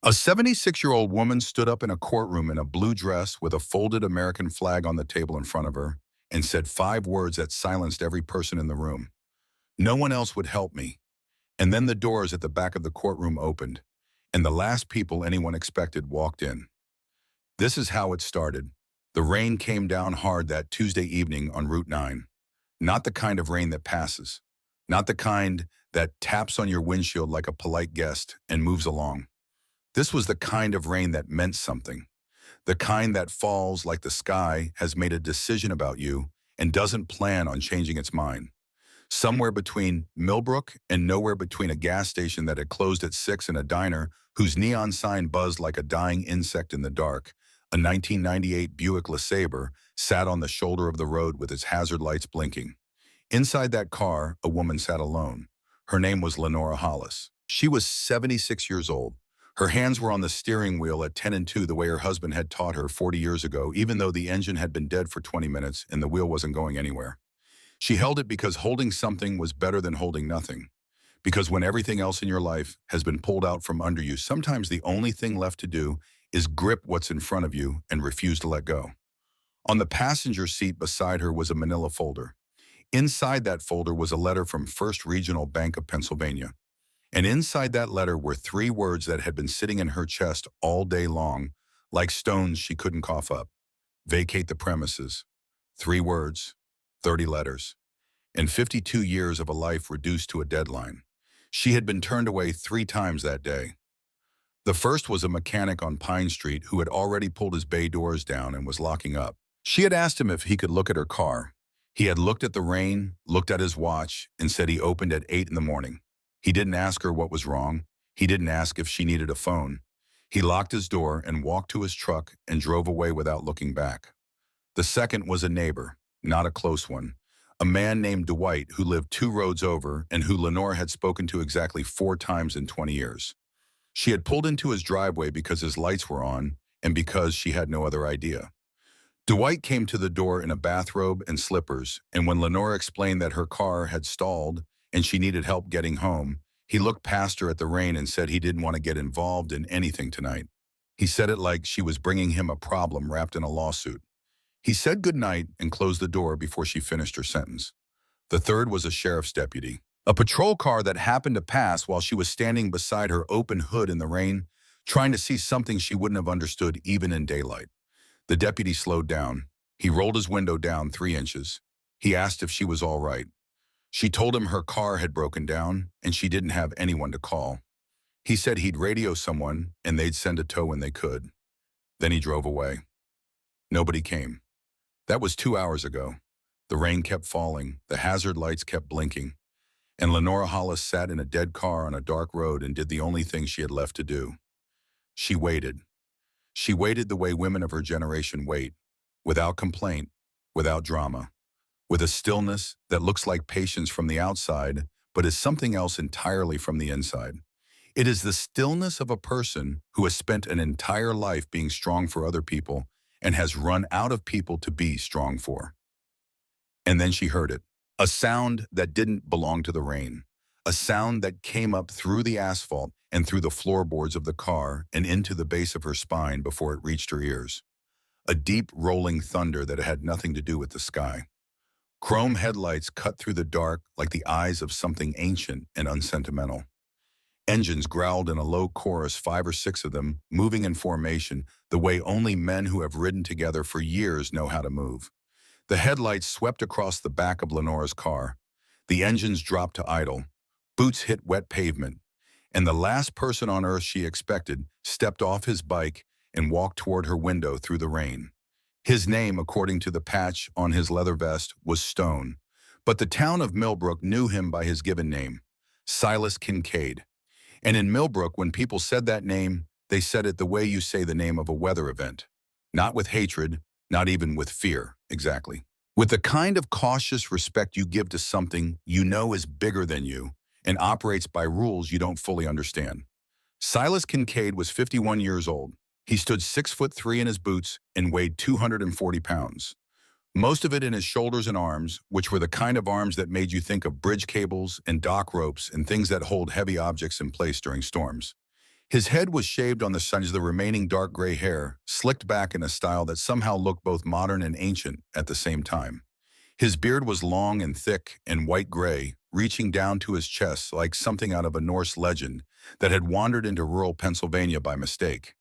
A 76-year-old woman stood up in a courtroom in a blue dress with a folded American flag on the table in front of her and said 5 words that silenced every person in the room. No one else would help me. And then the doors at the back of the courtroom opened, and the last people anyone expected walked in. This is how it started. The rain came down hard that Tuesday evening on Route 9. Not the kind of rain that passes. Not the kind that taps on your windshield like a polite guest and moves along. This was the kind of rain that meant something. The kind that falls like the sky has made a decision about you and doesn't plan on changing its mind. Somewhere between Millbrook and nowhere between a gas station that had closed at 6 and a diner whose neon sign buzzed like a dying insect in the dark, a 1998 Buick LeSabre sat on the shoulder of the road with its hazard lights blinking. Inside that car, a woman sat alone. Her name was Lenora Hollis. She was 76 years old. Her hands were on the steering wheel at 10 and 2 the way her husband had taught her 40 years ago, even though the engine had been dead for 20 minutes and the wheel wasn't going anywhere. She held it because holding something was better than holding nothing. Because when everything else in your life has been pulled out from under you, sometimes the only thing left to do is grip what's in front of you and refuse to let go. On the passenger seat beside her was a manila folder. Inside that folder was a letter from First Regional Bank of Pennsylvania. And inside that letter were 3 words that had been sitting in her chest all day long, like stones she couldn't cough up. Vacate the premises. 3 words, 30 letters, and 52 years of a life reduced to a deadline. She had been turned away 3 times that day. The first was a mechanic on Pine Street who had already pulled his bay doors down and was locking up. She had asked him if he could look at her car. He had looked at the rain, looked at his watch, and said he opened at 8 in the morning. He didn't ask her what was wrong. He didn't ask if she needed a phone. He locked his door and walked to his truck and drove away without looking back. The second was a neighbor, not a close one, a man named Dwight who lived 2 roads over and who Lenore had spoken to exactly 4 times in 20 years. She had pulled into his driveway because his lights were on and because she had no other idea. Dwight came to the door in a bathrobe and slippers, and when Lenore explained that her car had stalled and she needed help getting home, he looked past her at the rain and said he didn't want to get involved in anything tonight. He said it like she was bringing him a problem wrapped in a lawsuit. He said goodnight and closed the door before she finished her sentence. The third was a sheriff's deputy. A patrol car that happened to pass while she was standing beside her open hood in the rain, trying to see something she wouldn't have understood even in daylight. The deputy slowed down. He rolled his window down 3 inches. He asked if she was all right. She told him her car had broken down and she didn't have anyone to call. He said he'd radio someone and they'd send a tow when they could. Then he drove away. Nobody came. That was 2 hours ago. The rain kept falling, the hazard lights kept blinking, and Lenora Hollis sat in a dead car on a dark road and did the only thing she had left to do. She waited. She waited the way women of her generation wait, without complaint, without drama, with a stillness that looks like patience from the outside, but is something else entirely from the inside. It is the stillness of a person who has spent an entire life being strong for other people and has run out of people to be strong for. And then she heard it, a sound that didn't belong to the rain, a sound that came up through the asphalt and through the floorboards of the car and into the base of her spine before it reached her ears. A deep rolling thunder that had nothing to do with the sky. Chrome headlights cut through the dark like the eyes of something ancient and unsentimental. Engines growled in a low chorus, 5 or 6 of them, moving in formation, the way only men who have ridden together for years know how to move. The headlights swept across the back of Lenora's car. The engines dropped to idle. Boots hit wet pavement. And the last person on earth she expected stepped off his bike and walked toward her window through the rain. His name, according to the patch on his leather vest, was Stone. But the town of Millbrook knew him by his given name, Silas Kincaid. And in Millbrook, when people said that name, they said it the way you say the name of a weather event. Not with hatred, not even with fear, exactly. With the kind of cautious respect you give to something you know is bigger than you and operates by rules you don't fully understand. Silas Kincaid was 51 years old. He stood 6'3" in his boots and weighed 240 pounds. Most of it in his shoulders and arms, which were the kind of arms that made you think of bridge cables and dock ropes and things that hold heavy objects in place during storms. His head was shaved on the sides, the remaining dark gray hair slicked back in a style that somehow looked both modern and ancient at the same time. His beard was long and thick and white-gray, reaching down to his chest like something out of a Norse legend that had wandered into rural Pennsylvania by mistake.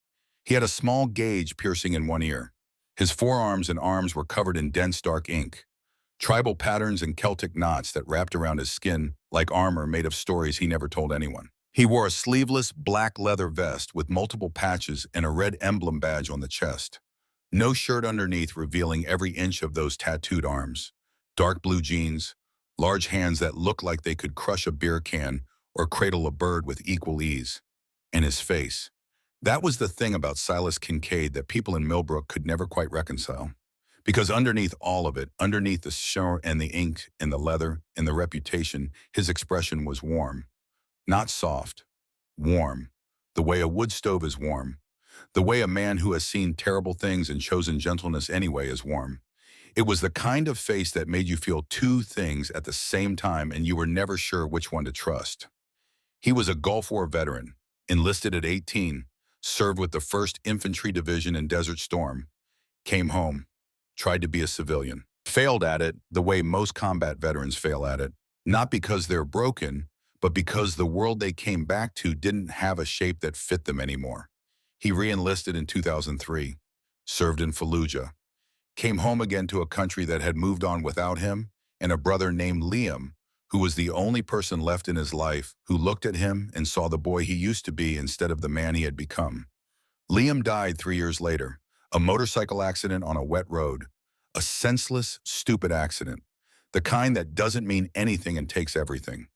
He had a small gauge piercing in one ear. His forearms and arms were covered in dense dark ink, tribal patterns and Celtic knots that wrapped around his skin like armor made of stories he never told anyone. He wore a sleeveless black leather vest with multiple patches and a red emblem badge on the chest. No shirt underneath, revealing every inch of those tattooed arms. Dark blue jeans, large hands that looked like they could crush a beer can or cradle a bird with equal ease. And his face. That was the thing about Silas Kincaid that people in Millbrook could never quite reconcile. Because underneath all of it, underneath the show and the ink and the leather and the reputation, his expression was warm. Not soft. Warm. The way a wood stove is warm. The way a man who has seen terrible things and chosen gentleness anyway is warm. It was the kind of face that made you feel two things at the same time and you were never sure which one to trust. He was a Gulf War veteran, enlisted at 18, served with the 1st Infantry Division in Desert Storm, came home, tried to be a civilian, failed at it the way most combat veterans fail at it, not because they're broken, but because the world they came back to didn't have a shape that fit them anymore. He re-enlisted in 2003, served in Fallujah, came home again to a country that had moved on without him, and a brother named Liam, who was the only person left in his life who looked at him and saw the boy he used to be instead of the man he had become. Liam died 3 years later, a motorcycle accident on a wet road, a senseless, stupid accident, the kind that doesn't mean anything and takes everything.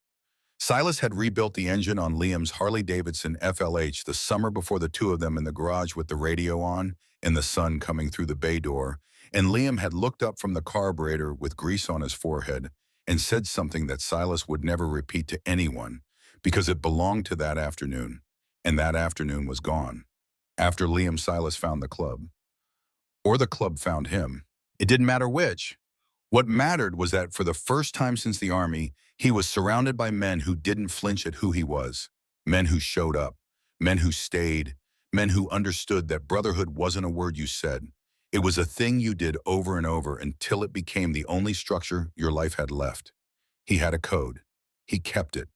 Silas had rebuilt the engine on Liam's Harley-Davidson FLH the summer before the two of them in the garage with the radio on and the sun coming through the bay door, and Liam had looked up from the carburetor with grease on his forehead and said something that Silas would never repeat to anyone because it belonged to that afternoon, and that afternoon was gone. After Liam, Silas found the club. Or the club found him. It didn't matter which. What mattered was that for the first time since the Army, he was surrounded by men who didn't flinch at who he was, men who showed up, men who stayed, men who understood that brotherhood wasn't a word you said. It was a thing you did over and over until it became the only structure your life had left. He had a code. He kept it.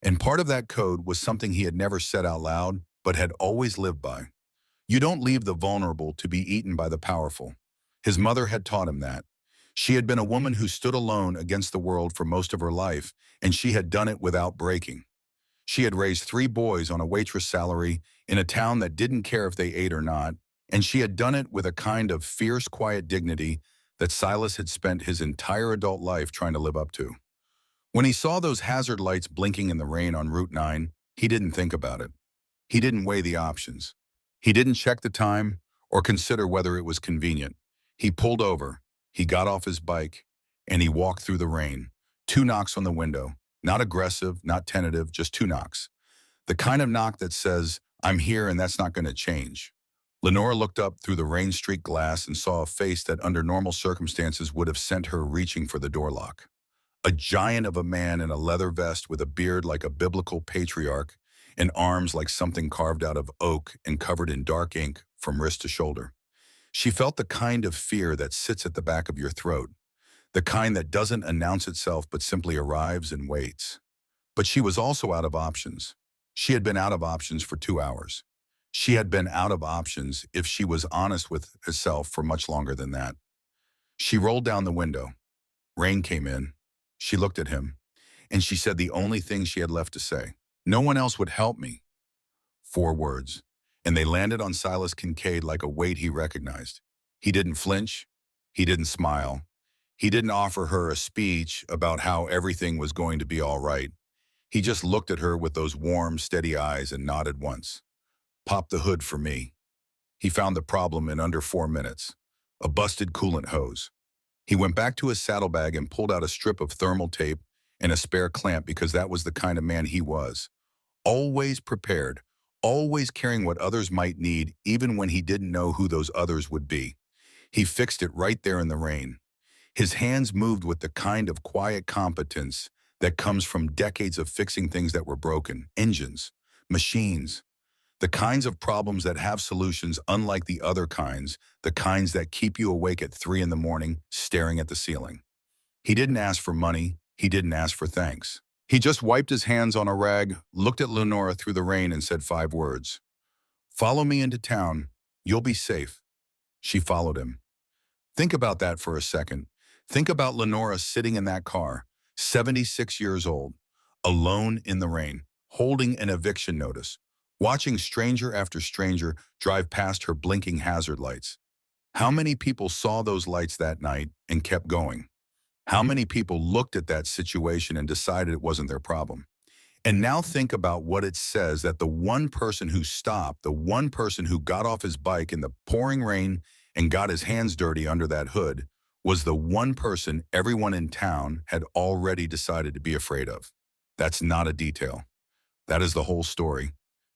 And part of that code was something he had never said out loud, but had always lived by. You don't leave the vulnerable to be eaten by the powerful. His mother had taught him that. She had been a woman who stood alone against the world for most of her life, and she had done it without breaking. She had raised 3 boys on a waitress salary in a town that didn't care if they ate or not, and she had done it with a kind of fierce, quiet dignity that Silas had spent his entire adult life trying to live up to. When he saw those hazard lights blinking in the rain on Route 9, he didn't think about it. He didn't weigh the options. He didn't check the time or consider whether it was convenient. He pulled over. He got off his bike, and he walked through the rain. 2 knocks on the window. Not aggressive, not tentative, just 2 knocks. The kind of knock that says, I'm here and that's not going to change. Lenora looked up through the rain-streaked glass and saw a face that under normal circumstances would have sent her reaching for the door lock. A giant of a man in a leather vest with a beard like a biblical patriarch and arms like something carved out of oak and covered in dark ink from wrist to shoulder. She felt the kind of fear that sits at the back of your throat, the kind that doesn't announce itself but simply arrives and waits. But she was also out of options. She had been out of options for 2 hours. She had been out of options, if she was honest with herself, for much longer than that. She rolled down the window. Rain came in. She looked at him, and she said the only thing she had left to say. No one else would help me. 4 words, and they landed on Silas Kincaid like a weight he recognized. He didn't flinch. He didn't smile. He didn't offer her a speech about how everything was going to be all right. He just looked at her with those warm, steady eyes and nodded once. Pop the hood for me. He found the problem in under 4 minutes. A busted coolant hose. He went back to his saddlebag and pulled out a strip of thermal tape and a spare clamp because that was the kind of man he was. Always prepared, always caring what others might need even when he didn't know who those others would be. He fixed it right there in the rain. His hands moved with the kind of quiet competence that comes from decades of fixing things that were broken, engines, machines. The kinds of problems that have solutions unlike the other kinds, the kinds that keep you awake at 3 in the morning staring at the ceiling. He didn't ask for money. He didn't ask for thanks. He just wiped his hands on a rag, looked at Lenora through the rain and said 5 words. "Follow me into town. You'll be safe." She followed him. Think about that for a second. Think about Lenora sitting in that car, 76 years old, alone in the rain, holding an eviction notice, watching stranger after stranger drive past her blinking hazard lights. How many people saw those lights that night and kept going? How many people looked at that situation and decided it wasn't their problem? And now think about what it says that the one person who stopped, the one person who got off his bike in the pouring rain and got his hands dirty under that hood, was the one person everyone in town had already decided to be afraid of. That's not a detail. That is the whole story.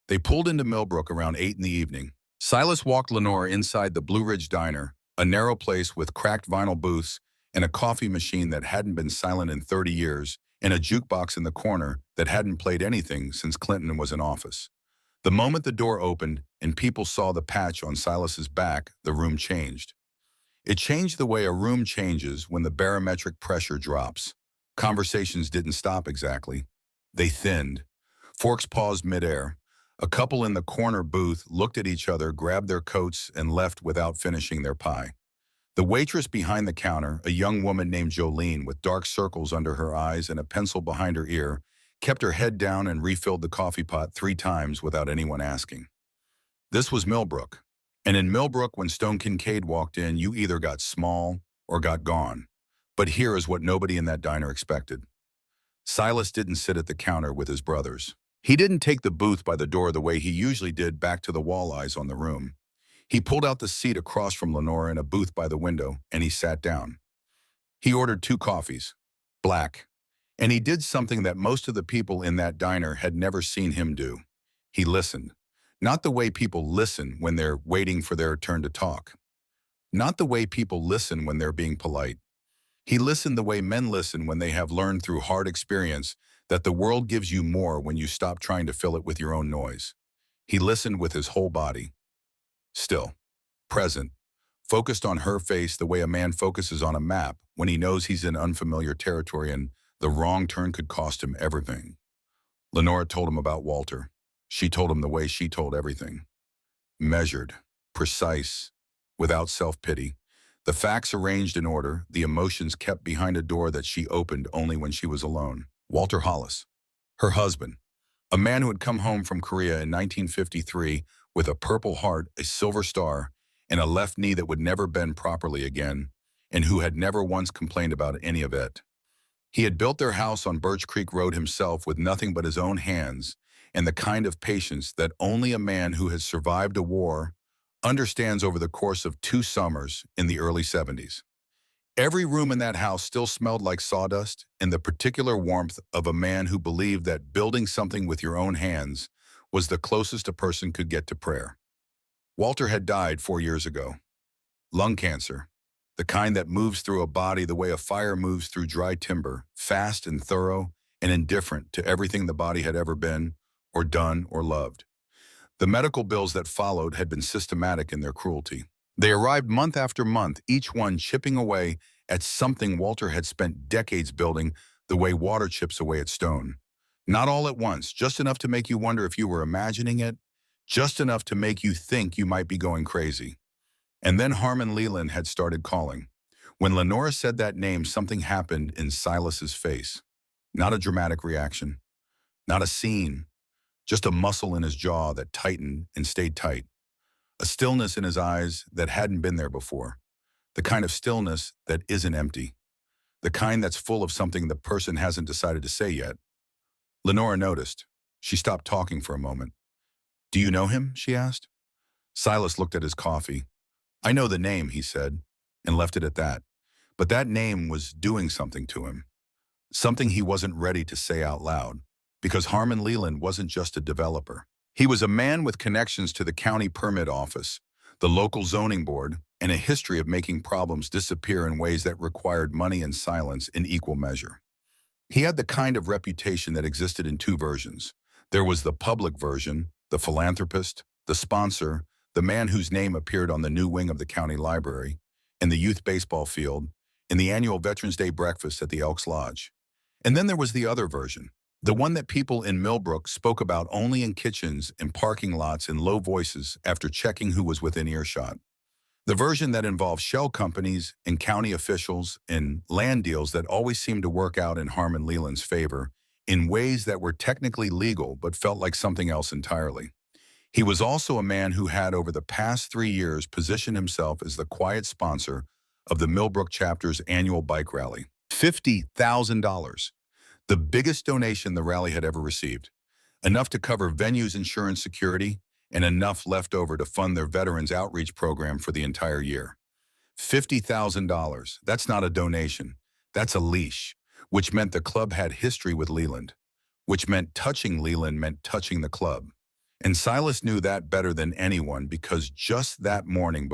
They pulled into Millbrook around 8 in the evening. Silas walked Lenora inside the Blue Ridge Diner, a narrow place with cracked vinyl booths and a coffee machine that hadn't been silent in 30 years, and a jukebox in the corner that hadn't played anything since Clinton was in office. The moment the door opened and people saw the patch on Silas's back, the room changed. It changed the way a room changes when the barometric pressure drops. Conversations didn't stop exactly. They thinned. Forks paused midair. A couple in the corner booth looked at each other, grabbed their coats, and left without finishing their pie. The waitress behind the counter, a young woman named Jolene with dark circles under her eyes and a pencil behind her ear, kept her head down and refilled the coffee pot 3 times without anyone asking. This was Millbrook. And in Millbrook, when Stone Kincaid walked in, you either got small or got gone. But here is what nobody in that diner expected. Silas didn't sit at the counter with his brothers. He didn't take the booth by the door the way he usually did back to the walleyes on the room. He pulled out the seat across from Lenora in a booth by the window, and he sat down. He ordered 2 coffees, black, and he did something that most of the people in that diner had never seen him do. He listened. Not the way people listen when they're waiting for their turn to talk. Not the way people listen when they're being polite. He listened the way men listen when they have learned through hard experience that the world gives you more when you stop trying to fill it with your own noise. He listened with his whole body. Still, present, focused on her face the way a man focuses on a map when he knows he's in unfamiliar territory and the wrong turn could cost him everything. Lenora told him about Walter. She told him the way she told everything. Measured, precise, without self-pity. The facts arranged in order, the emotions kept behind a door that she opened only when she was alone. Walter Hollis, her husband, a man who had come home from Korea in 1953 with a Purple Heart, a Silver Star, and a left knee that would never bend properly again, and who had never once complained about any of it. He had built their house on Birch Creek Road himself with nothing but his own hands and the kind of patience that only a man who has survived a war understands over the course of 2 summers in the early 70s. Every room in that house still smelled like sawdust and the particular warmth of a man who believed that building something with your own hands was the closest a person could get to prayer. Walter had died 4 years ago. Lung cancer, the kind that moves through a body the way a fire moves through dry timber, fast and thorough and indifferent to everything the body had ever been or done or loved. The medical bills that followed had been systematic in their cruelty. They arrived month after month, each one chipping away at something Walter had spent decades building the way water chips away at stone. Not all at once, just enough to make you wonder if you were imagining it, just enough to make you think you might be going crazy. And then Harmon Leland had started calling. When Lenora said that name, something happened in Silas's face. Not a dramatic reaction, not a scene, just a muscle in his jaw that tightened and stayed tight. A stillness in his eyes that hadn't been there before. The kind of stillness that isn't empty. The kind that's full of something the person hasn't decided to say yet. Lenora noticed. She stopped talking for a moment. "Do you know him?" she asked. Silas looked at his coffee. "I know the name," he said, and left it at that. But that name was doing something to him. Something he wasn't ready to say out loud. Because Harmon Leland wasn't just a developer. He was a man with connections to the county permit office, the local zoning board, and a history of making problems disappear in ways that required money and silence in equal measure. He had the kind of reputation that existed in 2 versions. There was the public version, the philanthropist, the sponsor, the man whose name appeared on the new wing of the county library, in the youth baseball field, in the annual Veterans Day breakfast at the Elks Lodge. And then there was the other version, the one that people in Millbrook spoke about only in kitchens and parking lots in low voices after checking who was within earshot. The version that involved shell companies and county officials and land deals that always seemed to work out in Harmon Leland's favor in ways that were technically legal but felt like something else entirely. He was also a man who had over the past 3 years positioned himself as the quiet sponsor of the Millbrook chapter's annual bike rally. $50,000, the biggest donation the rally had ever received, enough to cover venue's insurance security and enough left over to fund their veterans outreach program for the entire year. $50,000, that's not a donation, that's a leash, which meant the club had history with Leland, which meant touching Leland meant touching the club. And Silas knew that better than anyone because just that morning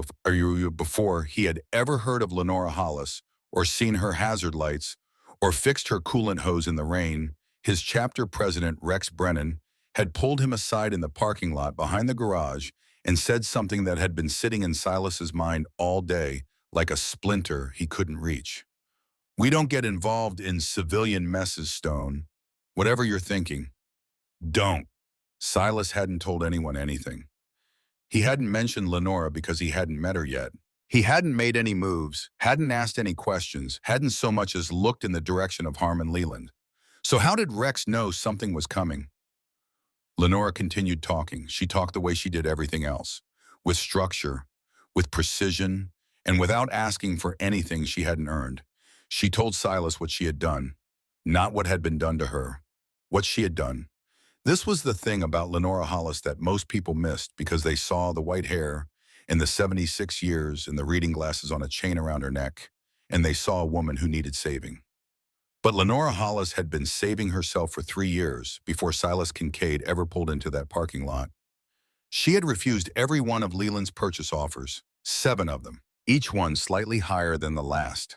before he had ever heard of Lenora Hollis or seen her hazard lights or fixed her coolant hose in the rain, his chapter president, Rex Brennan, had pulled him aside in the parking lot behind the garage and said something that had been sitting in Silas's mind all day like a splinter he couldn't reach. "We don't get involved in civilian messes, Stone. Whatever you're thinking, don't." Silas hadn't told anyone anything. He hadn't mentioned Lenora because he hadn't met her yet. He hadn't made any moves, hadn't asked any questions, hadn't so much as looked in the direction of Harmon Leland. So how did Rex know something was coming? Lenora continued talking. She talked the way she did everything else, with structure, with precision, and without asking for anything she hadn't earned. She told Silas what she had done, not what had been done to her, what she had done. This was the thing about Lenora Hollis that most people missed because they saw the white hair and the 76 years and the reading glasses on a chain around her neck, and they saw a woman who needed saving. But Lenora Hollis had been saving herself for 3 years before Silas Kincaid ever pulled into that parking lot. She had refused every one of Leland's purchase offers, 7 of them, each one slightly higher than the last,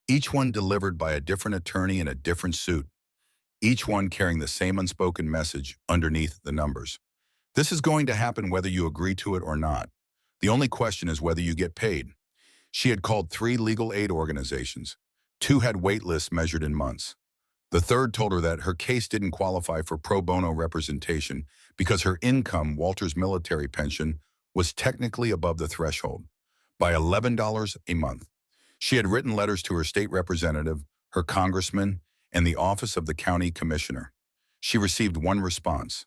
each one delivered by a different attorney in a different suit, each one carrying the same unspoken message underneath the numbers. This is going to happen whether you agree to it or not. The only question is whether you get paid. She had called 3 legal aid organizations. 2 had wait lists measured in months. The third told her that her case didn't qualify for pro bono representation because her income, Walter's military pension, was technically above the threshold by $11 a month. She had written letters to her state representative, her congressman, and the office of the county commissioner. She received one response,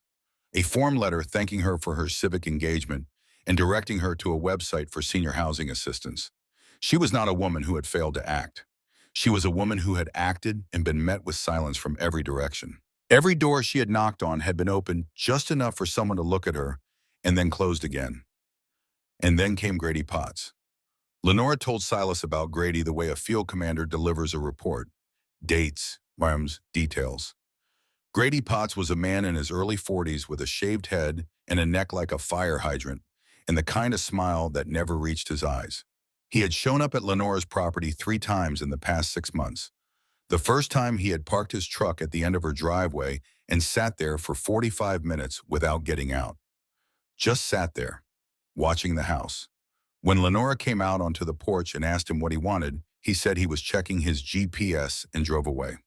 a form letter thanking her for her civic engagement and directing her to a website for senior housing assistance. She was not a woman who had failed to act. She was a woman who had acted and been met with silence from every direction. Every door she had knocked on had been opened just enough for someone to look at her and then closed again. And then came Grady Potts. Lenora told Silas about Grady the way a field commander delivers a report. Dates, rhymes, details. Grady Potts was a man in his early 40s with a shaved head and a neck like a fire hydrant, and the kind of smile that never reached his eyes. He had shown up at Lenora's property 3 times in the past 6 months. The first time he had parked his truck at the end of her driveway and sat there for 45 minutes without getting out. Just sat there, watching the house. When Lenora came out onto the porch and asked him what he wanted, he said he was checking his GPS and drove away.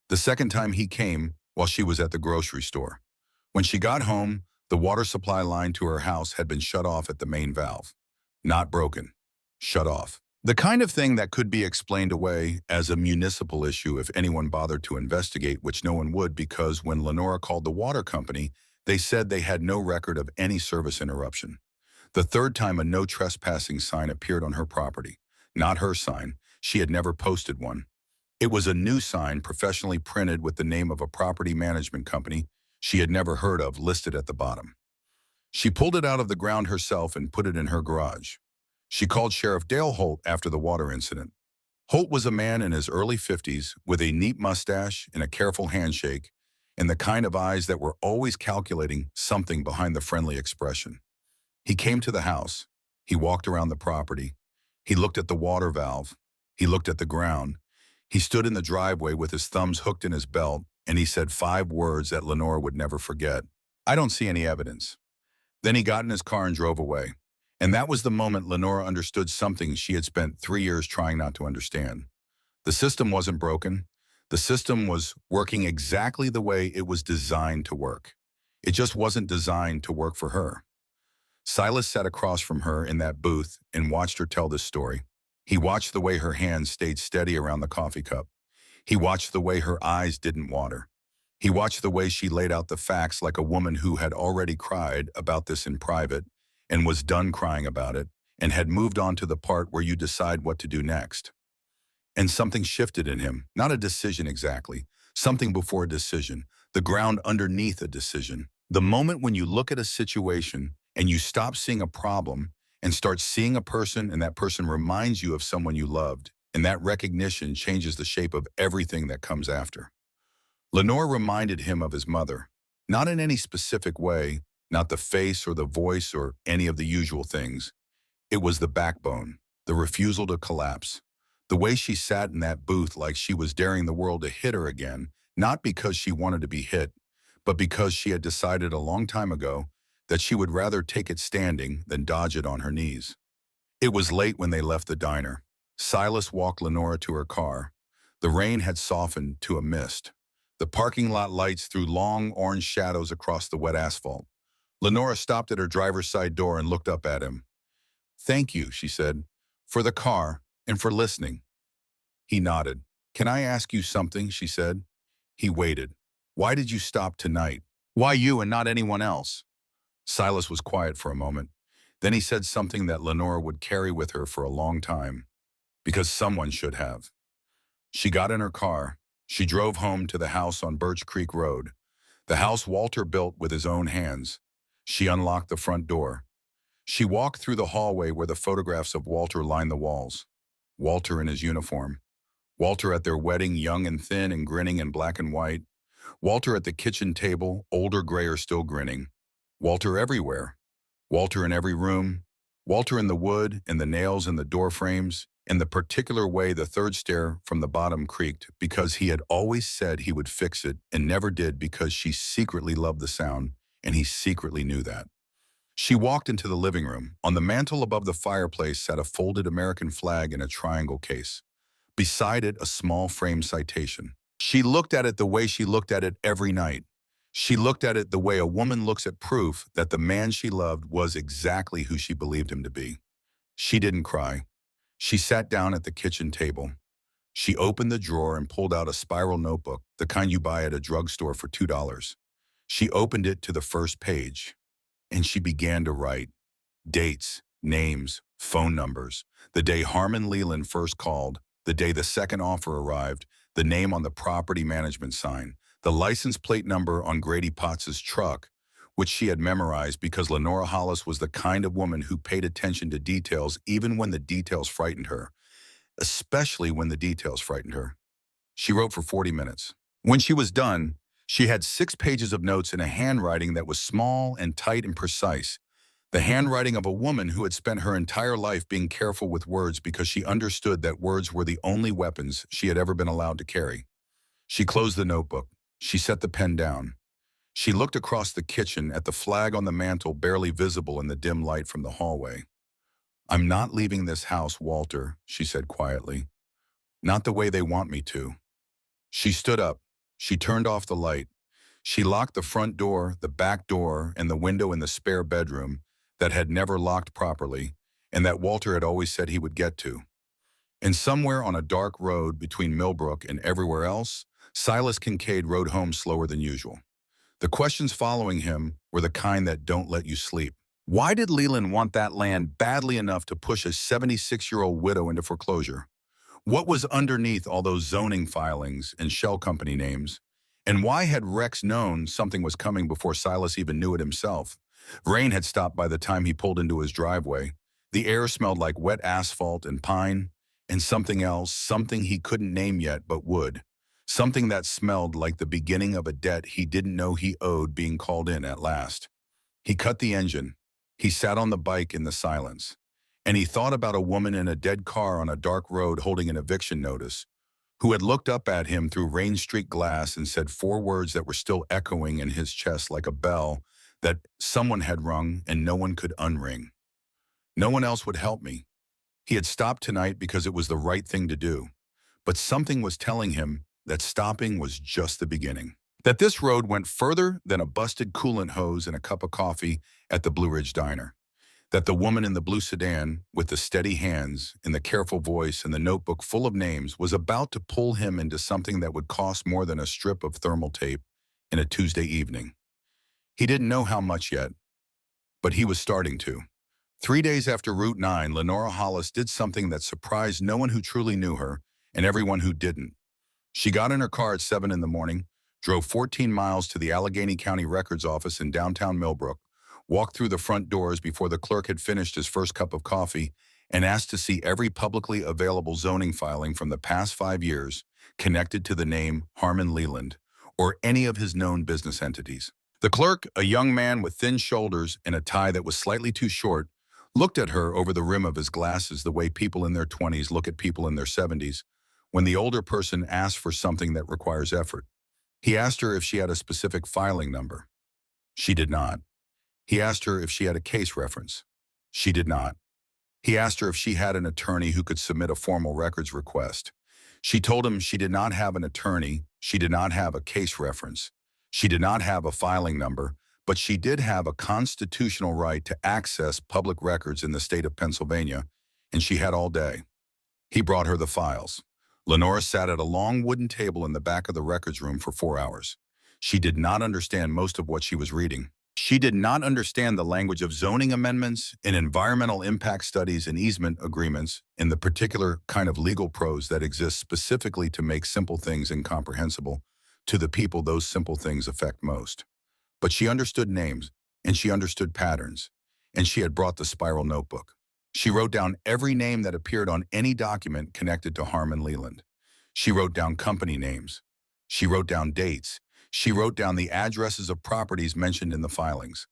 The second time he came while she was at the grocery store. When she got home, the water supply line to her house had been shut off at the main valve. Not broken. Shut off. The kind of thing that could be explained away as a municipal issue if anyone bothered to investigate, which no one would because when Lenora called the water company, they said they had no record of any service interruption. The third time a no trespassing sign appeared on her property. Not her sign. She had never posted one. It was a new sign professionally printed with the name of a property management company she had never heard of listed at the bottom. She pulled it out of the ground herself and put it in her garage. She called Sheriff Dale Holt after the water incident. Holt was a man in his early 50s with a neat mustache and a careful handshake and the kind of eyes that were always calculating something behind the friendly expression. He came to the house. He walked around the property. He looked at the water valve. He looked at the ground. He stood in the driveway with his thumbs hooked in his belt, and he said 5 words that Lenora would never forget. "I don't see any evidence." Then he got in his car and drove away. And that was the moment Lenora understood something she had spent 3 years trying not to understand. The system wasn't broken. The system was working exactly the way it was designed to work. It just wasn't designed to work for her. Silas sat across from her in that booth and watched her tell this story. He watched the way her hands stayed steady around the coffee cup. He watched the way her eyes didn't water. He watched the way she laid out the facts like a woman who had already cried about this in private and was done crying about it and had moved on to the part where you decide what to do next. And something shifted in him, not a decision exactly, something before a decision, the ground underneath a decision. The moment when you look at a situation and you stop seeing a problem and start seeing a person and that person reminds you of someone you loved, and that recognition changes the shape of everything that comes after. Lenore reminded him of his mother, not in any specific way, not the face or the voice or any of the usual things. It was the backbone, the refusal to collapse, the way she sat in that booth like she was daring the world to hit her again, not because she wanted to be hit, but because she had decided a long time ago that she would rather take it standing than dodge it on her knees. It was late when they left the diner. Silas walked Lenora to her car. The rain had softened to a mist. The parking lot lights threw long orange shadows across the wet asphalt. Lenora stopped at her driver's side door and looked up at him. "Thank you," she said, "for the car and for listening." He nodded. "Can I ask you something?" she said. He waited. "Why did you stop tonight? Why you and not anyone else?" Silas was quiet for a moment. Then he said something that Lenora would carry with her for a long time. Because someone should have. She got in her car. She drove home to the house on Birch Creek Road, the house Walter built with his own hands. She unlocked the front door. She walked through the hallway where the photographs of Walter lined the walls. Walter in his uniform. Walter at their wedding, young and thin and grinning in black and white. Walter at the kitchen table, older, grayer, still grinning. Walter everywhere. Walter in every room. Walter in the wood, in the nails in the door frames, in the particular way the third stair from the bottom creaked, because he had always said he would fix it and never did, because she secretly loved the sound, and he secretly knew that. She walked into the living room. On the mantel above the fireplace sat a folded American flag in a triangle case. Beside it, a small framed citation. She looked at it the way she looked at it every night. She looked at it the way a woman looks at proof that the man she loved was exactly who she believed him to be. She didn't cry. She sat down at the kitchen table. She opened the drawer and pulled out a spiral notebook, the kind you buy at a drugstore for $2. She opened it to the first page, and she began to write. Dates, names, phone numbers, the day Harmon Leland first called, the day the second offer arrived, the name on the property management sign, the license plate number on Grady Potts's truck, which she had memorized because Lenora Hollis was the kind of woman who paid attention to details even when the details frightened her, especially when the details frightened her. She wrote for 40 minutes. When she was done, she had 6 pages of notes in a handwriting that was small and tight and precise, the handwriting of a woman who had spent her entire life being careful with words because she understood that words were the only weapons she had ever been allowed to carry. She closed the notebook. She set the pen down. She looked across the kitchen at the flag on the mantel barely visible in the dim light from the hallway. "I'm not leaving this house, Walter," she said quietly. "Not the way they want me to." She stood up. She turned off the light. She locked the front door, the back door, and the window in the spare bedroom that had never locked properly and that Walter had always said he would get to. And somewhere on a dark road between Millbrook and everywhere else, Silas Kincaid rode home slower than usual. The questions following him were the kind that don't let you sleep. Why did Leland want that land badly enough to push a 76-year-old widow into foreclosure? What was underneath all those zoning filings and shell company names? And why had Rex known something was coming before Silas even knew it himself? Rain had stopped by the time he pulled into his driveway. The air smelled like wet asphalt and pine, and something else, something he couldn't name yet but would. Something that smelled like the beginning of a debt he didn't know he owed being called in at last. He cut the engine. He sat on the bike in the silence. And he thought about a woman in a dead car on a dark road holding an eviction notice, who had looked up at him through rain-streaked glass and said 4 words that were still echoing in his chest like a bell that someone had rung and no one could unring. No one else would help me. He had stopped tonight because it was the right thing to do, but something was telling him that stopping was just the beginning. That this road went further than a busted coolant hose and a cup of coffee at the Blue Ridge Diner. That the woman in the blue sedan, with the steady hands and the careful voice and the notebook full of names, was about to pull him into something that would cost more than a strip of thermal tape in a Tuesday evening. He didn't know how much yet, but he was starting to. 3 days after Route 9, Lenora Hollis did something that surprised no one who truly knew her and everyone who didn't. She got in her car at 7 in the morning, drove 14 miles to the Allegheny County Records Office in downtown Millbrook, walked through the front doors before the clerk had finished his first cup of coffee, and asked to see every publicly available zoning filing from the past 5 years connected to the name Harmon Leland or any of his known business entities. The clerk, a young man with thin shoulders and a tie that was slightly too short, looked at her over the rim of his glasses the way people in their 20s look at people in their 70s when the older person asks for something that requires effort. He asked her if she had a specific filing number. She did not. He asked her if she had a case reference. She did not. He asked her if she had an attorney who could submit a formal records request. She told him she did not have an attorney, she did not have a case reference, she did not have a filing number, but she did have a constitutional right to access public records in the state of Pennsylvania, and she had all day. He brought her the files. Lenora sat at a long wooden table in the back of the records room for 4 hours. She did not understand most of what she was reading. She did not understand the language of zoning amendments and environmental impact studies and easement agreements and the particular kind of legal prose that exists specifically to make simple things incomprehensible to the people those simple things affect most. But she understood names, and she understood patterns, and she had brought the spiral notebook. She wrote down every name that appeared on any document connected to Harmon Leland. She wrote down company names. She wrote down dates. She wrote down the addresses of properties mentioned in the filings.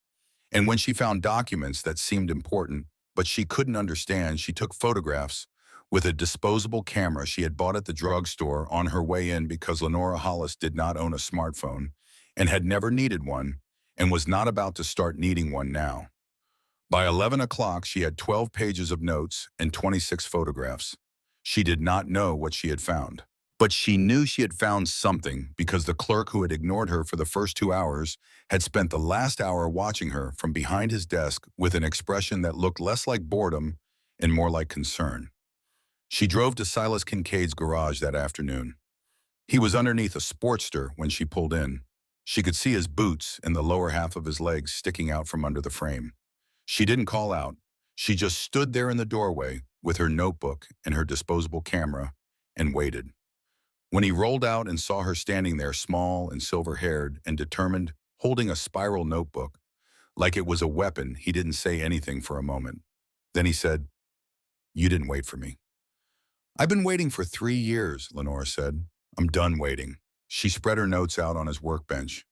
And when she found documents that seemed important, but she couldn't understand, she took photographs with a disposable camera she had bought at the drugstore on her way in because Lenora Hollis did not own a smartphone and had never needed one and was not about to start needing one now. By 11 o'clock, she had 12 pages of notes and 26 photographs. She did not know what she had found. But she knew she had found something because the clerk who had ignored her for the first 2 hours had spent the last hour watching her from behind his desk with an expression that looked less like boredom and more like concern. She drove to Silas Kincaid's garage that afternoon. He was underneath a Sportster when she pulled in. She could see his boots and the lower half of his legs sticking out from under the frame. She didn't call out. She just stood there in the doorway with her notebook and her disposable camera and waited. When he rolled out and saw her standing there, small and silver-haired and determined, holding a spiral notebook, like it was a weapon, he didn't say anything for a moment. Then he said, "You didn't wait for me." "I've been waiting for 3 years," Lenora said. "I'm done waiting." She spread her notes out on his workbench.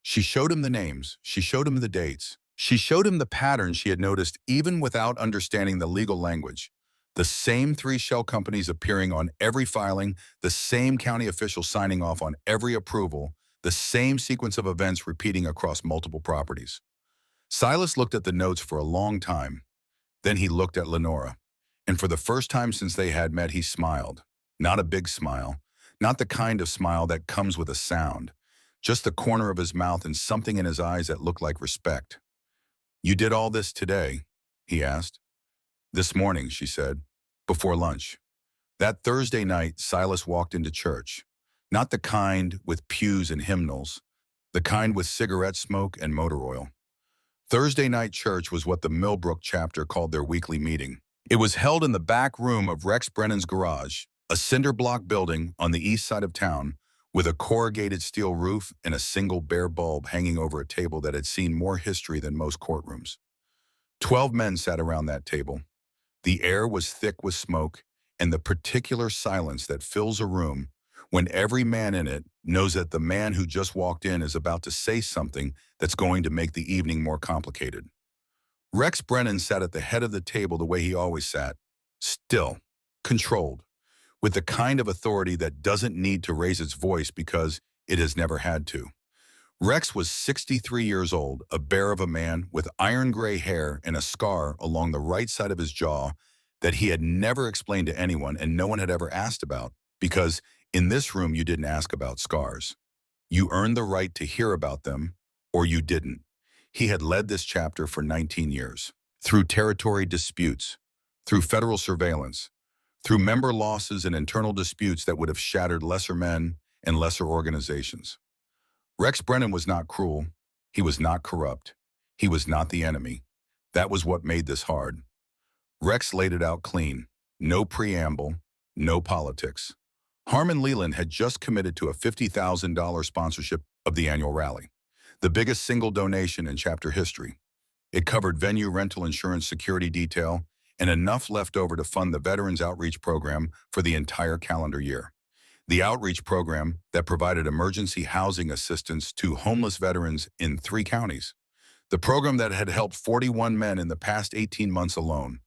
She showed him the names. She showed him the dates. She showed him the patterns she had noticed even without understanding the legal language. The same 3 shell companies appearing on every filing, the same county officials signing off on every approval, the same sequence of events repeating across multiple properties. Silas looked at the notes for a long time. Then he looked at Lenora. And for the first time since they had met, he smiled. Not a big smile. Not the kind of smile that comes with a sound. Just the corner of his mouth and something in his eyes that looked like respect. "You did all this today?" he asked. "This morning," she said, "before lunch." That Thursday night, Silas walked into church. Not the kind with pews and hymnals, the kind with cigarette smoke and motor oil. Thursday night church was what the Millbrook chapter called their weekly meeting. It was held in the back room of Rex Brennan's garage, a cinder block building on the east side of town with a corrugated steel roof and a single bare bulb hanging over a table that had seen more history than most courtrooms. 12 men sat around that table. The air was thick with smoke and the particular silence that fills a room when every man in it knows that the man who just walked in is about to say something that's going to make the evening more complicated. Rex Brennan sat at the head of the table the way he always sat, still, controlled, with the kind of authority that doesn't need to raise its voice because it has never had to. Rex was 63 years old, a bear of a man with iron gray hair and a scar along the right side of his jaw that he had never explained to anyone and no one had ever asked about, because in this room you didn't ask about scars. You earned the right to hear about them, or you didn't. He had led this chapter for 19 years, through territory disputes, through federal surveillance, through member losses and internal disputes that would have shattered lesser men and lesser organizations. Rex Brennan was not cruel. He was not corrupt. He was not the enemy. That was what made this hard. Rex laid it out clean. No preamble, no politics. Harmon Leland had just committed to a $50,000 sponsorship of the annual rally, the biggest single donation in chapter history. It covered venue, rental, insurance, security detail, and enough left over to fund the Veterans Outreach Program for the entire calendar year. The outreach program that provided emergency housing assistance to homeless veterans in 3 counties. The program that had helped 41 men in the past 18 months alone.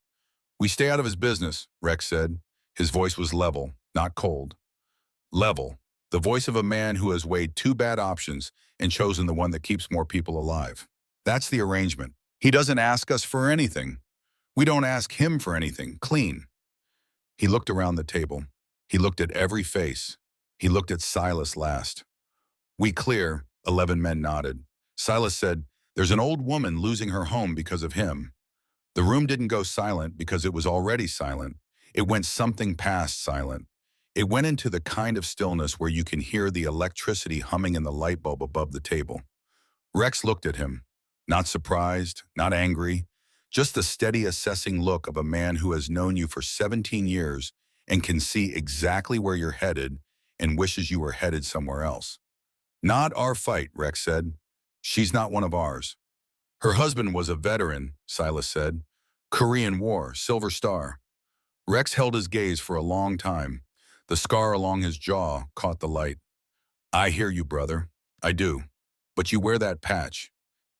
"We stay out of his business," Rex said. His voice was level, not cold. Level, the voice of a man who has weighed 2 bad options and chosen the one that keeps more people alive. That's the arrangement. He doesn't ask us for anything. We don't ask him for anything. Clean. He looked around the table. He looked at every face. He looked at Silas last. "We clear," 11 men nodded. Silas said, "There's an old woman losing her home because of him." The room didn't go silent because it was already silent. It went something past silent. It went into the kind of stillness where you can hear the electricity humming in the light bulb above the table. Rex looked at him, not surprised, not angry, just the steady assessing look of a man who has known you for 17 years and can see exactly where you're headed and wishes you were headed somewhere else. "Not our fight," Rex said. "She's not one of ours." "Her husband was a veteran," Silas said. "Korean War, Silver Star." Rex held his gaze for a long time. The scar along his jaw caught the light. "I hear you, brother. I do. But you wear that patch.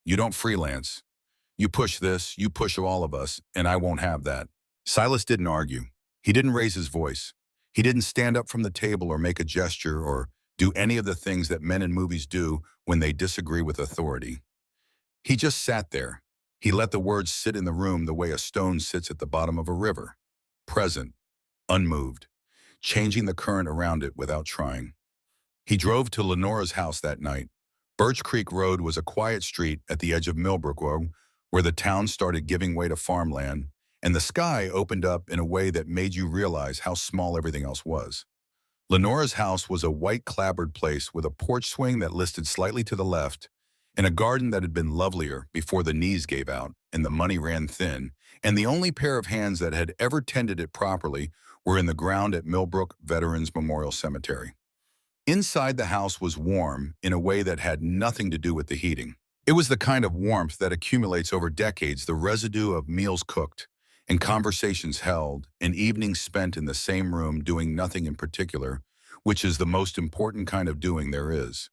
You don't freelance. You push this, you push all of us, and I won't have that." Silas didn't argue. He didn't raise his voice. He didn't stand up from the table or make a gesture or do any of the things that men in movies do when they disagree with authority. He just sat there. He let the words sit in the room the way a stone sits at the bottom of a river. Present, unmoved, changing the current around it without trying. He drove to Lenora's house that night. Birch Creek Road was a quiet street at the edge of Millbrook Road where the town started giving way to farmland, and the sky opened up in a way that made you realize how small everything else was. Lenora's house was a white clapboard place with a porch swing that listed slightly to the left, and a garden that had been lovelier before the knees gave out and the money ran thin, and the only pair of hands that had ever tended it properly were in the ground at Millbrook Veterans Memorial Cemetery. Inside the house was warm in a way that had nothing to do with the heating. It was the kind of warmth that accumulates over decades, the residue of meals cooked, and conversations held, and evenings spent in the same room doing nothing in particular, which is the most important kind of doing there is.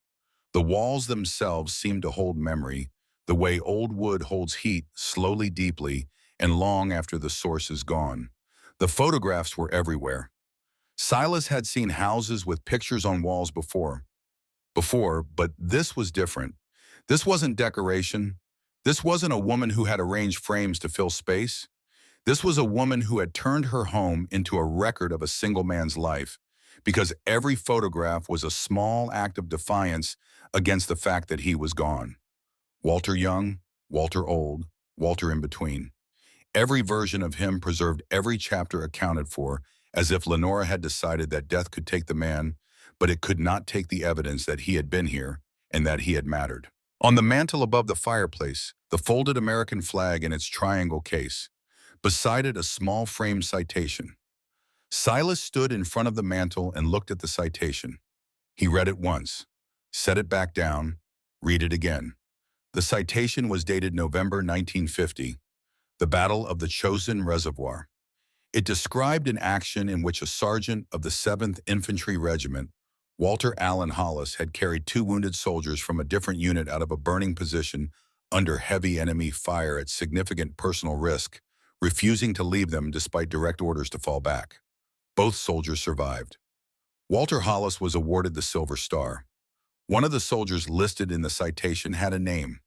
The walls themselves seemed to hold memory, the way old wood holds heat slowly, deeply, and long after the source is gone. The photographs were everywhere. Silas had seen houses with pictures on walls before, but this was different. This wasn't decoration. This wasn't a woman who had arranged frames to fill space. This was a woman who had turned her home into a record of a single man's life, because every photograph was a small act of defiance against the fact that he was gone. Walter young, Walter old, Walter in between. Every version of him preserved, every chapter accounted for, as if Lenora had decided that death could take the man, but it could not take the evidence that he had been here and that he had mattered. On the mantel above the fireplace, the folded American flag in its triangle case. Beside it, a small framed citation. Silas stood in front of the mantel and looked at the citation. He read it once, set it back down, read it again. The citation was dated November 1950, the Battle of the Chosin Reservoir. It described an action in which a sergeant of the 7th Infantry Regiment, Walter Allen Hollis, had carried 2 wounded soldiers from a different unit out of a burning position under heavy enemy fire at significant personal risk, refusing to leave them despite direct orders to fall back. Both soldiers survived. Walter Hollis was awarded the Silver Star. One of the soldiers listed in the citation had a name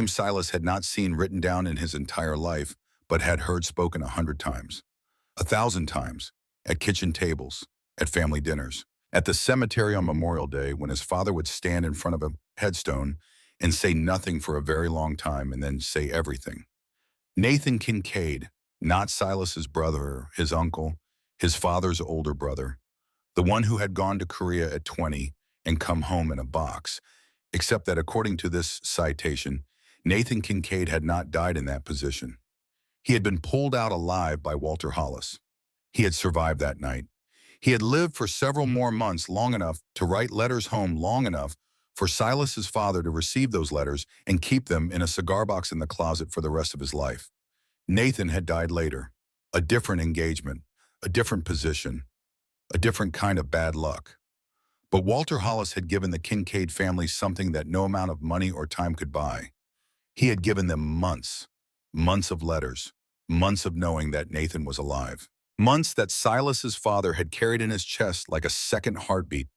Silas had not seen written down in his entire life, but had heard spoken 100 times, 1,000 times, at kitchen tables, at family dinners, at the cemetery on Memorial Day when his father would stand in front of a headstone and say nothing for a very long time and then say everything. Nathan Kincaid, not Silas's brother, his uncle, his father's older brother, the one who had gone to Korea at 20 and come home in a box, except that according to this citation, Nathan Kincaid had not died in that position. He had been pulled out alive by Walter Hollis. He had survived that night. He had lived for several more months, long enough to write letters home, long enough for Silas's father to receive those letters and keep them in a cigar box in the closet for the rest of his life. Nathan had died later. A different engagement, a different position, a different kind of bad luck. But Walter Hollis had given the Kincaid family something that no amount of money or time could buy. He had given them months, months of letters, months of knowing that Nathan was alive. Months that Silas's father had carried in his chest like a second heartbeat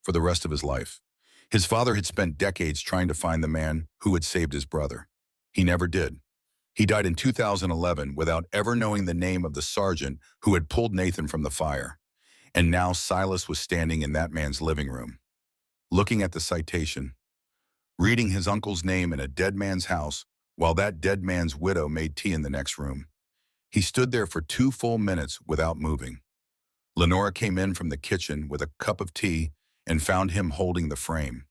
for the rest of his life. His father had spent decades trying to find the man who had saved his brother. He never did. He died in 2011 without ever knowing the name of the sergeant who had pulled Nathan from the fire. And now Silas was standing in that man's living room, looking at the citation, reading his uncle's name in a dead man's house while that dead man's widow made tea in the next room. He stood there for 2 full minutes without moving. Lenora came in from the kitchen with a cup of tea and found him holding the frame.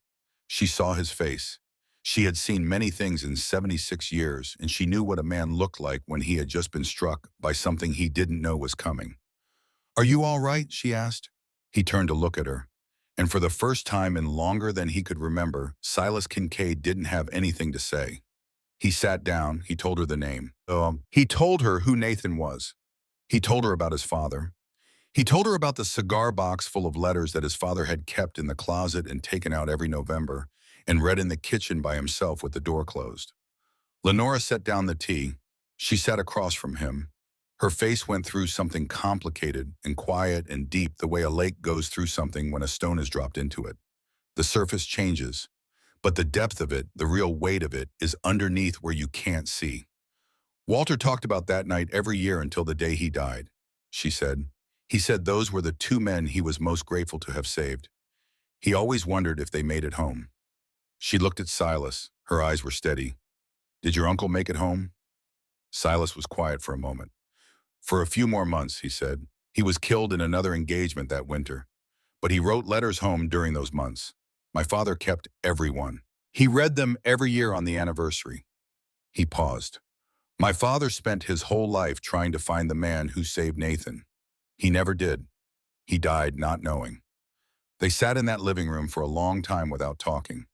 She saw his face. She had seen many things in 76 years, and she knew what a man looked like when he had just been struck by something he didn't know was coming. "Are you all right?" she asked. He turned to look at her, and for the first time in longer than he could remember, Silas Kincaid didn't have anything to say. He sat down. He told her the name. He told her who Nathan was. He told her about his father. He told her about the cigar box full of letters that his father had kept in the closet and taken out every November and read in the kitchen by himself with the door closed. Lenora set down the tea. She sat across from him. Her face went through something complicated and quiet and deep, the way a lake goes through something when a stone is dropped into it. The surface changes, but the depth of it, the real weight of it, is underneath where you can't see. "Walter talked about that night every year until the day he died," she said. "He said those were the 2 men he was most grateful to have saved. He always wondered if they made it home." She looked at Silas. Her eyes were steady. "Did your uncle make it home?" Silas was quiet for a moment. "For a few more months," he said. "He was killed in another engagement that winter. But he wrote letters home during those months. My father kept every one. He read them every year on the anniversary." He paused. "My father spent his whole life trying to find the man who saved Nathan. He never did. He died not knowing." They sat in that living room for a long time without talking.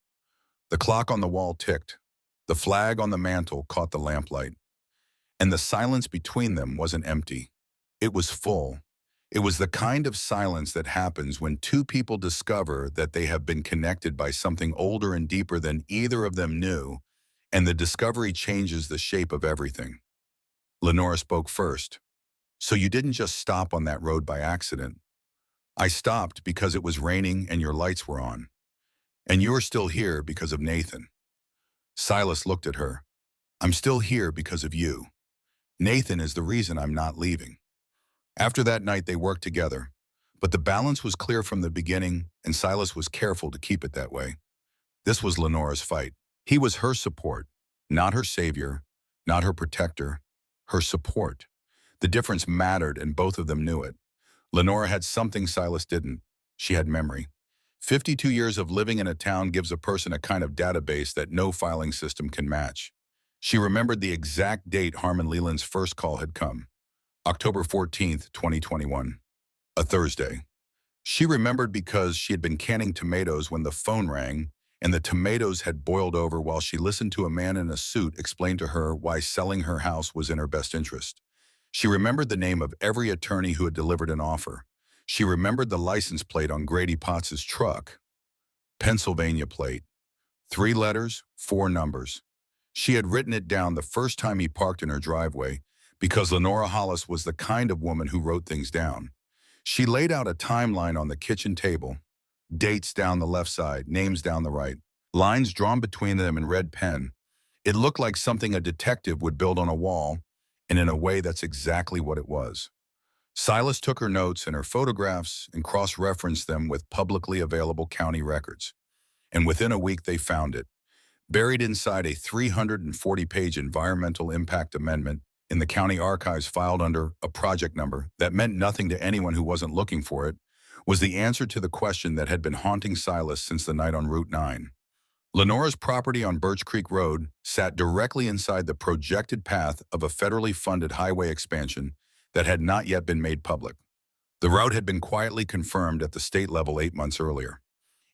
The clock on the wall ticked. The flag on the mantel caught the lamplight. And the silence between them wasn't empty. It was full. It was the kind of silence that happens when 2 people discover that they have been connected by something older and deeper than either of them knew, and the discovery changes the shape of everything. Lenora spoke first. "So you didn't just stop on that road by accident." "I stopped because it was raining and your lights were on. And you're still here because of Nathan." Silas looked at her. "I'm still here because of you. Nathan is the reason I'm not leaving." After that night, they worked together. But the balance was clear from the beginning, and Silas was careful to keep it that way. This was Lenora's fight. He was her support, not her savior, not her protector, her support. The difference mattered, and both of them knew it. Lenora had something Silas didn't. She had memory. 52 years of living in a town gives a person a kind of database that no filing system can match. She remembered the exact date Harmon Leland's first call had come. October 14th, 2021, a Thursday. She remembered because she had been canning tomatoes when the phone rang, and the tomatoes had boiled over while she listened to a man in a suit explain to her why selling her house was in her best interest. She remembered the name of every attorney who had delivered an offer. She remembered the license plate on Grady Potts's truck. Pennsylvania plate. 3 letters, 4 numbers. She had written it down the first time he parked in her driveway, because Lenora Hollis was the kind of woman who wrote things down. She laid out a timeline on the kitchen table. Dates down the left side, names down the right. Lines drawn between them in red pen. It looked like something a detective would build on a wall, and in a way that's exactly what it was. Silas took her notes and her photographs and cross-referenced them with publicly available county records. And within a week they found it, buried inside a 340-page environmental impact amendment in the county archives filed under a project number that meant nothing to anyone who wasn't looking for it, was the answer to the question that had been haunting Silas since the night on Route 9. Lenora's property on Birch Creek Road sat directly inside the projected path of a federally funded highway expansion that had not yet been made public. The route had been quietly confirmed at the state level 8 months earlier.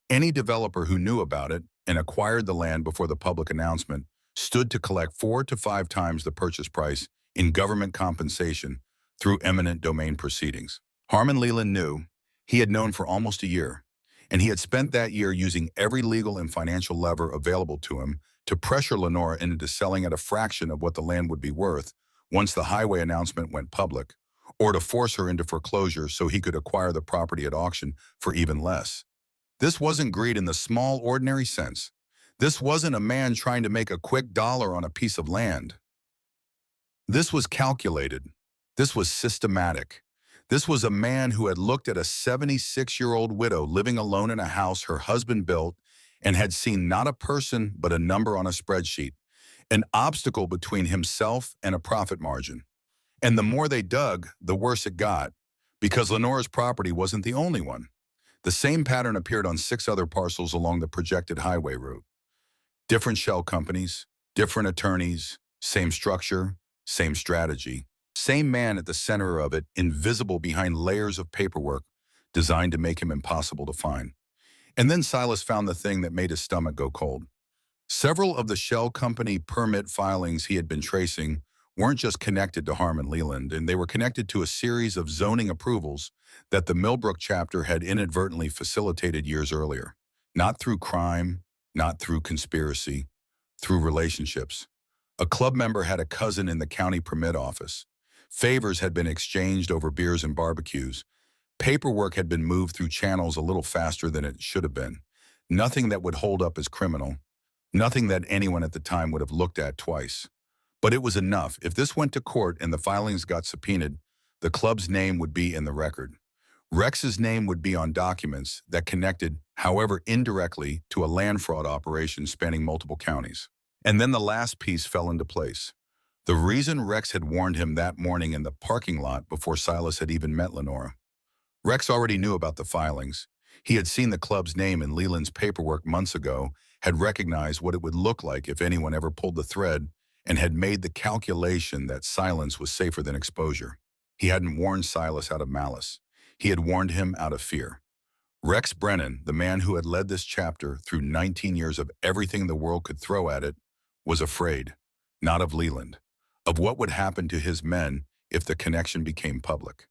Any developer who knew about it and acquired the land before the public announcement stood to collect 4 to 5 times the purchase price in government compensation through eminent domain proceedings. Harmon Leland knew. He had known for almost a year, and he had spent that year using every legal and financial lever available to him to pressure Lenora into selling at a fraction of what the land would be worth once the highway announcement went public, or to force her into foreclosure so he could acquire the property at auction for even less. This wasn't greed in the small, ordinary sense. This wasn't a man trying to make a quick dollar on a piece of land. This was calculated. This was systematic. This was a man who had looked at a 76-year-old widow living alone in a house her husband built and had seen not a person but a number on a spreadsheet, an obstacle between himself and a profit margin. And the more they dug, the worse it got, because Lenora's property wasn't the only one. The same pattern appeared on 6 other parcels along the projected highway route. Different shell companies, different attorneys, same structure, same strategy. Same man at the center of it, invisible behind layers of paperwork designed to make him impossible to find. And then Silas found the thing that made his stomach go cold. Several of the shell company permit filings he had been tracing weren't just connected to Harmon Leland, and they were connected to a series of zoning approvals that the Millbrook chapter had inadvertently facilitated years earlier. Not through crime, not through conspiracy, through relationships. A club member had a cousin in the county permit office. Favors had been exchanged over beers and barbecues. Paperwork had been moved through channels a little faster than it should have been. Nothing that would hold up as criminal. Nothing that anyone at the time would have looked at twice. But it was enough. If this went to court and the filings got subpoenaed, the club's name would be in the record. Rex's name would be on documents that connected, however indirectly, to a land fraud operation spanning multiple counties. And then the last piece fell into place. The reason Rex had warned him that morning in the parking lot before Silas had even met Lenora. Rex already knew about the filings. He had seen the club's name in Leland's paperwork months ago, had recognized what it would look like if anyone ever pulled the thread, and had made the calculation that silence was safer than exposure. He hadn't warned Silas out of malice. He had warned him out of fear. Rex Brennan, the man who had led this chapter through 19 years of everything the world could throw at it, was afraid, not of Leland, of what would happen to his men if the connection became public.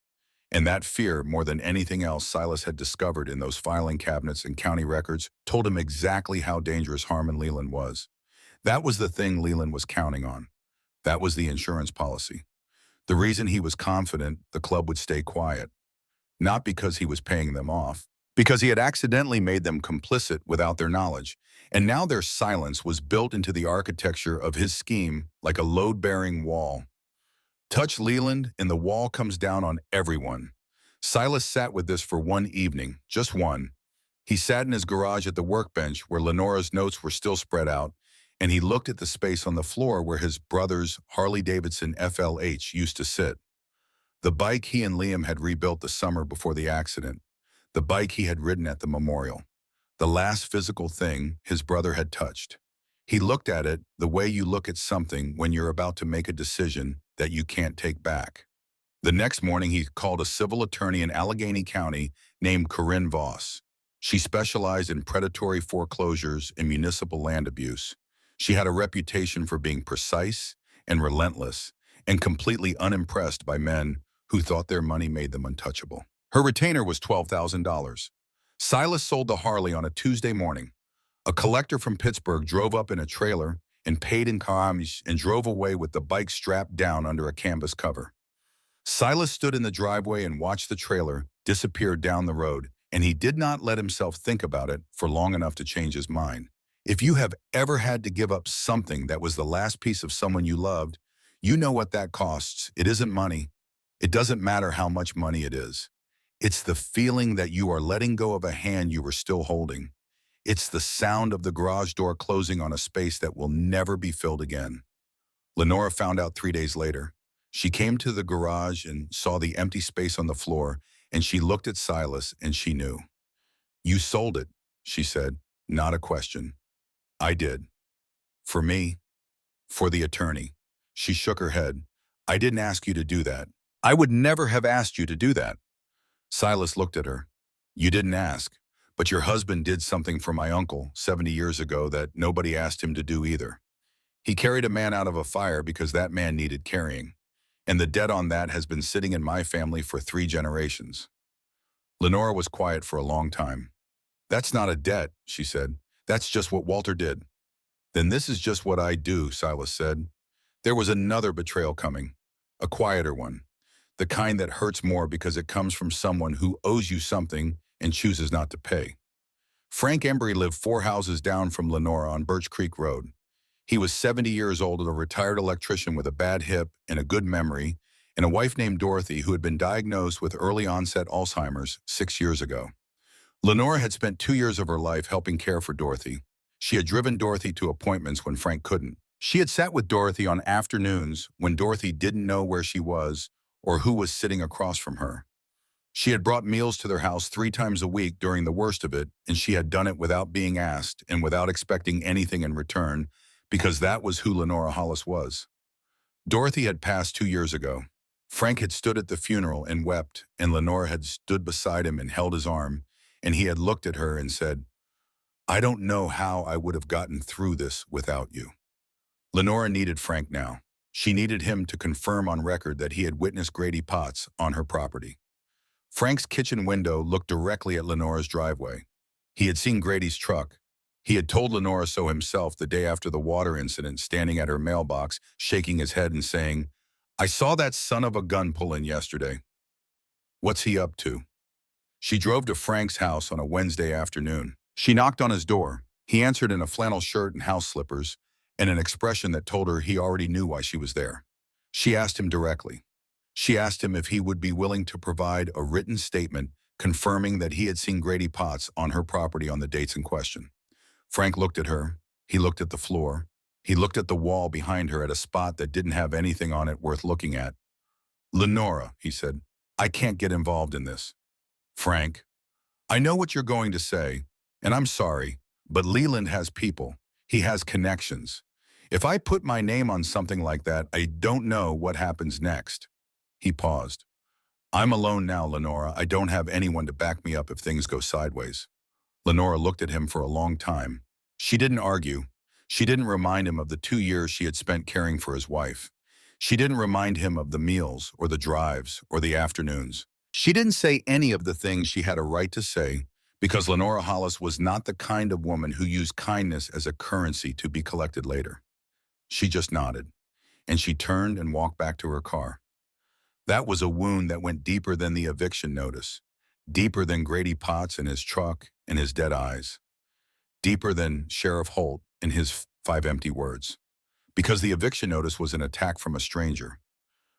And that fear, more than anything else Silas had discovered in those filing cabinets and county records, told him exactly how dangerous Harmon Leland was. That was the thing Leland was counting on. That was the insurance policy. The reason he was confident the club would stay quiet. Not because he was paying them off, because he had accidentally made them complicit without their knowledge, and now their silence was built into the architecture of his scheme like a load-bearing wall. Touch Leland and the wall comes down on everyone. Silas sat with this for one evening, just one. He sat in his garage at the workbench where Lenora's notes were still spread out, and he looked at the space on the floor where his brother's Harley-Davidson FLH used to sit. The bike he and Liam had rebuilt the summer before the accident. The bike he had ridden at the memorial. The last physical thing his brother had touched. He looked at it the way you look at something when you're about to make a decision that you can't take back. The next morning, he called a civil attorney in Allegheny County named Corinne Voss. She specialized in predatory foreclosures and municipal land abuse. She had a reputation for being precise and relentless and completely unimpressed by men who thought their money made them untouchable. Her retainer was $12,000. Silas sold the Harley on a Tuesday morning. A collector from Pittsburgh drove up in a trailer and paid in cash and drove away with the bike strapped down under a canvas cover. Silas stood in the driveway and watched the trailer disappear down the road, and he did not let himself think about it for long enough to change his mind. If you have ever had to give up something that was the last piece of someone you loved, you know what that costs. It isn't money. It doesn't matter how much money it is. It's the feeling that you are letting go of a hand you were still holding. It's the sound of the garage door closing on a space that will never be filled again. Lenora found out 3 days later. She came to the garage and saw the empty space on the floor, and she looked at Silas and she knew. "You sold it," she said, not a question. "I did. For me, for the attorney." She shook her head. "I didn't ask you to do that. I would never have asked you to do that." Silas looked at her. "You didn't ask, but your husband did something for my uncle 70 years ago that nobody asked him to do either. He carried a man out of a fire because that man needed carrying, and the debt on that has been sitting in my family for 3 generations." Lenora was quiet for a long time. "That's not a debt," she said. "That's just what Walter did." "Then this is just what I do," Silas said. "There was another betrayal coming, a quieter one, the kind that hurts more because it comes from someone who owes you something and chooses not to pay. Frank Embry lived 4 houses down from Lenora on Birch Creek Road. He was 70 years old and a retired electrician with a bad hip and a good memory, and a wife named Dorothy who had been diagnosed with early-onset Alzheimer's 6 years ago. Lenora had spent 2 years of her life helping care for Dorothy. She had driven Dorothy to appointments when Frank couldn't. She had sat with Dorothy on afternoons when Dorothy didn't know where she was or who was sitting across from her. She had brought meals to their house 3 times a week during the worst of it, and she had done it without being asked and without expecting anything in return, because that was who Lenora Hollis was. Dorothy had passed 2 years ago. Frank had stood at the funeral and wept, and Lenora had stood beside him and held his arm, and he had looked at her and said, "I don't know how I would have gotten through this without you." Lenora needed Frank now. She needed him to confirm on record that he had witnessed Grady Potts on her property. Frank's kitchen window looked directly at Lenora's driveway. He had seen Grady's truck. He had told Lenora so himself the day after the water incident, standing at her mailbox, shaking his head and saying, "I saw that son of a gun pull in yesterday. What's he up to?" She drove to Frank's house on a Wednesday afternoon. She knocked on his door. He answered in a flannel shirt and house slippers, and an expression that told her he already knew why she was there. She asked him directly. She asked him if he would be willing to provide a written statement confirming that he had seen Grady Potts on her property on the dates in question. Frank looked at her. He looked at the floor. He looked at the wall behind her at a spot that didn't have anything on it worth looking at. "Lenora," he said, "I can't get involved in this." "Frank, I know what you're going to say, and I'm sorry, but Leland has people. He has connections. If I put my name on something like that, I don't know what happens next." He paused. "I'm alone now, Lenora. I don't have anyone to back me up if things go sideways." Lenora looked at him for a long time. She didn't argue. She didn't remind him of the 2 years she had spent caring for his wife. She didn't remind him of the meals or the drives or the afternoons. She didn't say any of the things she had a right to say, because Lenora Hollis was not the kind of woman who used kindness as a currency to be collected later. She just nodded, and she turned and walked back to her car. That was a wound that went deeper than the eviction notice, deeper than Grady Potts and his truck and his dead eyes, deeper than Sheriff Holt and his 5 empty words. Because the eviction notice was an attack from a stranger.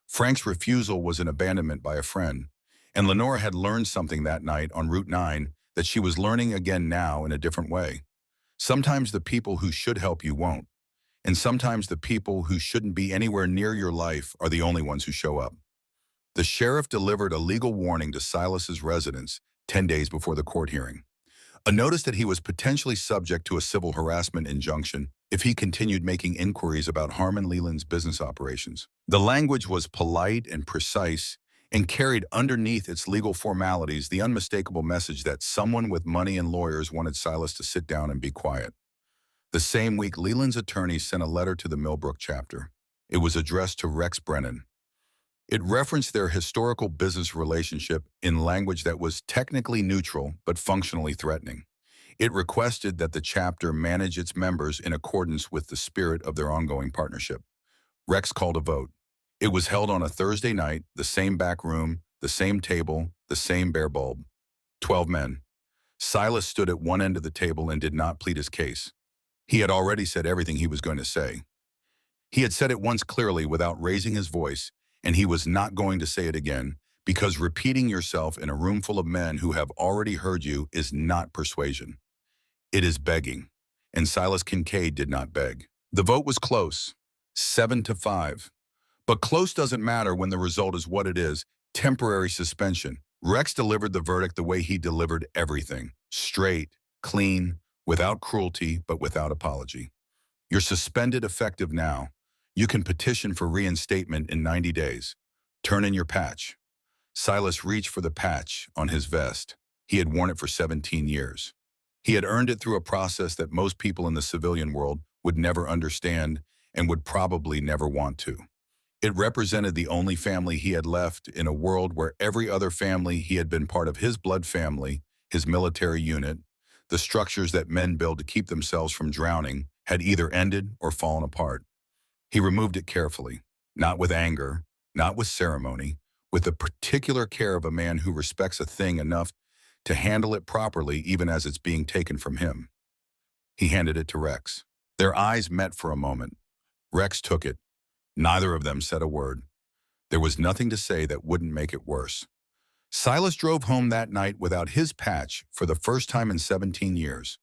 Frank's refusal was an abandonment by a friend, and Lenora had learned something that night on Route 9 that she was learning again now in a different way. Sometimes the people who should help you won't, and sometimes the people who shouldn't be anywhere near your life are the only ones who show up. The sheriff delivered a legal warning to Silas's residence 10 days before the court hearing. A notice that he was potentially subject to a civil harassment injunction if he continued making inquiries about Harmon Leland's business operations. The language was polite and precise and carried underneath its legal formalities the unmistakable message that someone with money and lawyers wanted Silas to sit down and be quiet. The same week, Leland's attorney sent a letter to the Millbrook chapter. It was addressed to Rex Brennan. It referenced their historical business relationship in language that was technically neutral but functionally threatening. It requested that the chapter manage its members in accordance with the spirit of their ongoing partnership. Rex called a vote. It was held on a Thursday night, the same back room, the same table, the same bare bulb. 12 men. Silas stood at one end of the table and did not plead his case. He had already said everything he was going to say. He had said it once clearly without raising his voice, and he was not going to say it again, because repeating yourself in a room full of men who have already heard you is not persuasion. It is begging. And Silas Kincaid did not beg. The vote was close, 7-5. But close doesn't matter when the result is what it is, temporary suspension. Rex delivered the verdict the way he delivered everything. Straight, clean, without cruelty, but without apology. You're suspended effective now. You can petition for reinstatement in 90 days. Turn in your patch. Silas reached for the patch on his vest. He had worn it for 17 years. He had earned it through a process that most people in the civilian world would never understand and would probably never want to. It represented the only family he had left in a world where every other family he had been part of his blood family, his military unit, the structures that men build to keep themselves from drowning, had either ended or fallen apart. He removed it carefully, not with anger, not with ceremony, with the particular care of a man who respects a thing enough to handle it properly even as it's being taken from him. He handed it to Rex. Their eyes met for a moment. Rex took it. Neither of them said a word. There was nothing to say that wouldn't make it worse. Silas drove home that night without his patch for the first time in 17 years.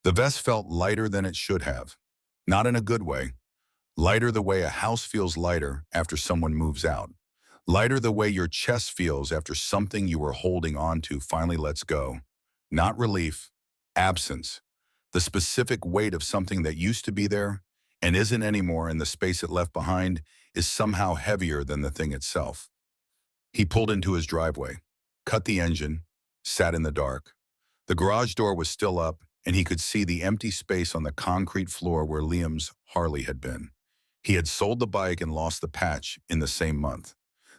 The vest felt lighter than it should have. Not in a good way. Lighter the way a house feels lighter after someone moves out. Lighter the way your chest feels after something you were holding on to finally lets go. Not relief, absence. The specific weight of something that used to be there and isn't anymore in the space it left behind is somehow heavier than the thing itself. He pulled into his driveway, cut the engine, sat in the dark. The garage door was still up, and he could see the empty space on the concrete floor where Liam's Harley had been. He had sold the bike and lost the patch in the same month.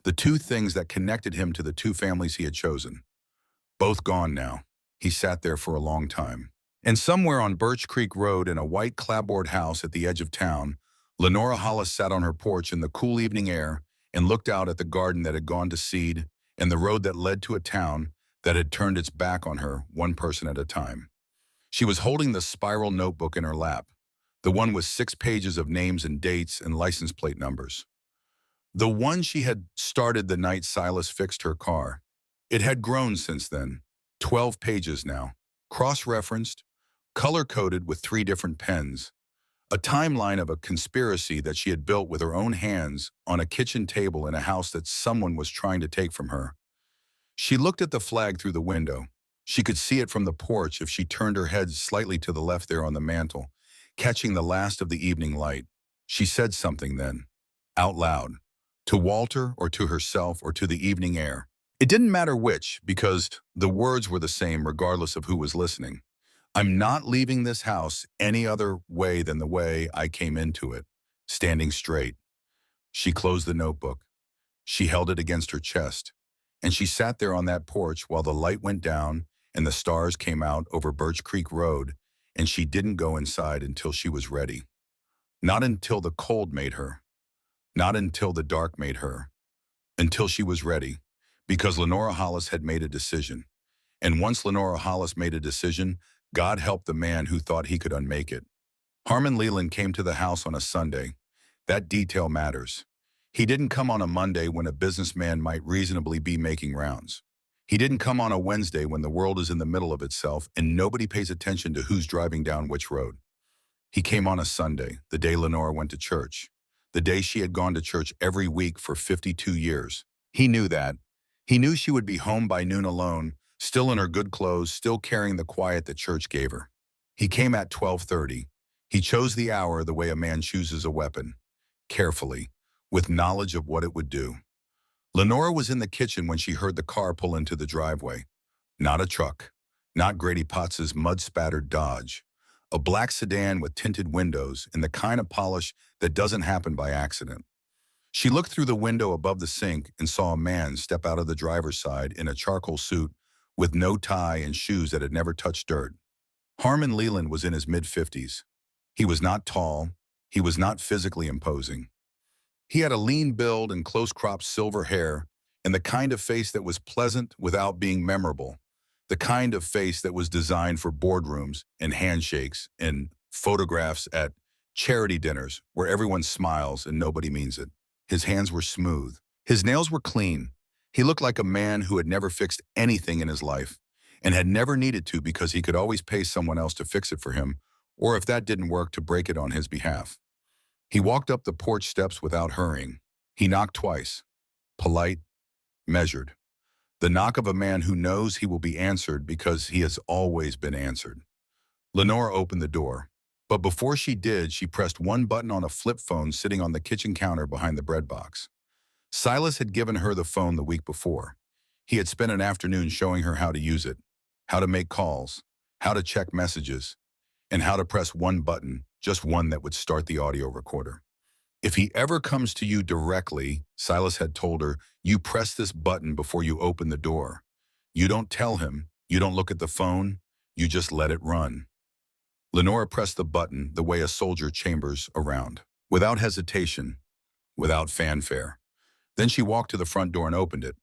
The two things that connected him to the two families he had chosen. Both gone now. He sat there for a long time. And somewhere on Birch Creek Road in a white clapboard house at the edge of town, Lenora Hollis sat on her porch in the cool evening air and looked out at the garden that had gone to seed and the road that led to a town that had turned its back on her, one person at a time. She was holding the spiral notebook in her lap, the one with 6 pages of names and dates and license plate numbers. The one she had started the night Silas fixed her car. It had grown since then, 12 pages now, cross-referenced, color-coded with 3 different pens, a timeline of a conspiracy that she had built with her own hands on a kitchen table in a house that someone was trying to take from her. She looked at the flag through the window. She could see it from the porch if she turned her head slightly to the left there on the mantel, catching the last of the evening light. She said something then, out loud, to Walter or to herself or to the evening air. It didn't matter which, because the words were the same regardless of who was listening. I'm not leaving this house any other way than the way I came into it, standing straight. She closed the notebook. She held it against her chest, and she sat there on that porch while the light went down and the stars came out over Birch Creek Road, and she didn't go inside until she was ready. Not until the cold made her. Not until the dark made her. Until she was ready, because Lenora Hollis had made a decision. And once Lenora Hollis made a decision, God help the man who thought he could unmake it. Harmon Leland came to the house on a Sunday. That detail matters. He didn't come on a Monday when a businessman might reasonably be making rounds. He didn't come on a Wednesday when the world is in the middle of itself and nobody pays attention to who's driving down which road. He came on a Sunday, the day Lenora went to church, the day she had gone to church every week for 52 years. He knew that. He knew she would be home by noon alone, still in her good clothes, still carrying the quiet that church gave her. He came at 12:30. He chose the hour the way a man chooses a weapon, carefully, with knowledge of what it would do. Lenora was in the kitchen when she heard the car pull into the driveway. Not a truck, not Grady Potts's mud-spattered Dodge. A black sedan with tinted windows and the kind of polish that doesn't happen by accident. She looked through the window above the sink and saw a man step out of the driver's side in a charcoal suit with no tie and shoes that had never touched dirt. Harmon Leland was in his mid-50s. He was not tall. He was not physically imposing. He had a lean build and close-cropped silver hair and the kind of face that was pleasant without being memorable. The kind of face that was designed for boardrooms and handshakes and photographs at charity dinners where everyone smiles and nobody means it. His hands were smooth. His nails were clean. He looked like a man who had never fixed anything in his life and had never needed to because he could always pay someone else to fix it for him, or if that didn't work, to break it on his behalf. He walked up the porch steps without hurrying. He knocked twice. Polite, measured. The knock of a man who knows he will be answered because he has always been answered. Lenora opened the door, but before she did, she pressed one button on a flip phone sitting on the kitchen counter behind the bread box. Silas had given her the phone the week before. He had spent an afternoon showing her how to use it, how to make calls, how to check messages, and how to press one button, just one that would start the audio recorder. If he ever comes to you directly, Silas had told her, you press this button before you open the door. You don't tell him, you don't look at the phone, you just let it run. Lenora pressed the button the way a soldier chambers a round, without hesitation, without fanfare. Then she walked to the front door and opened it.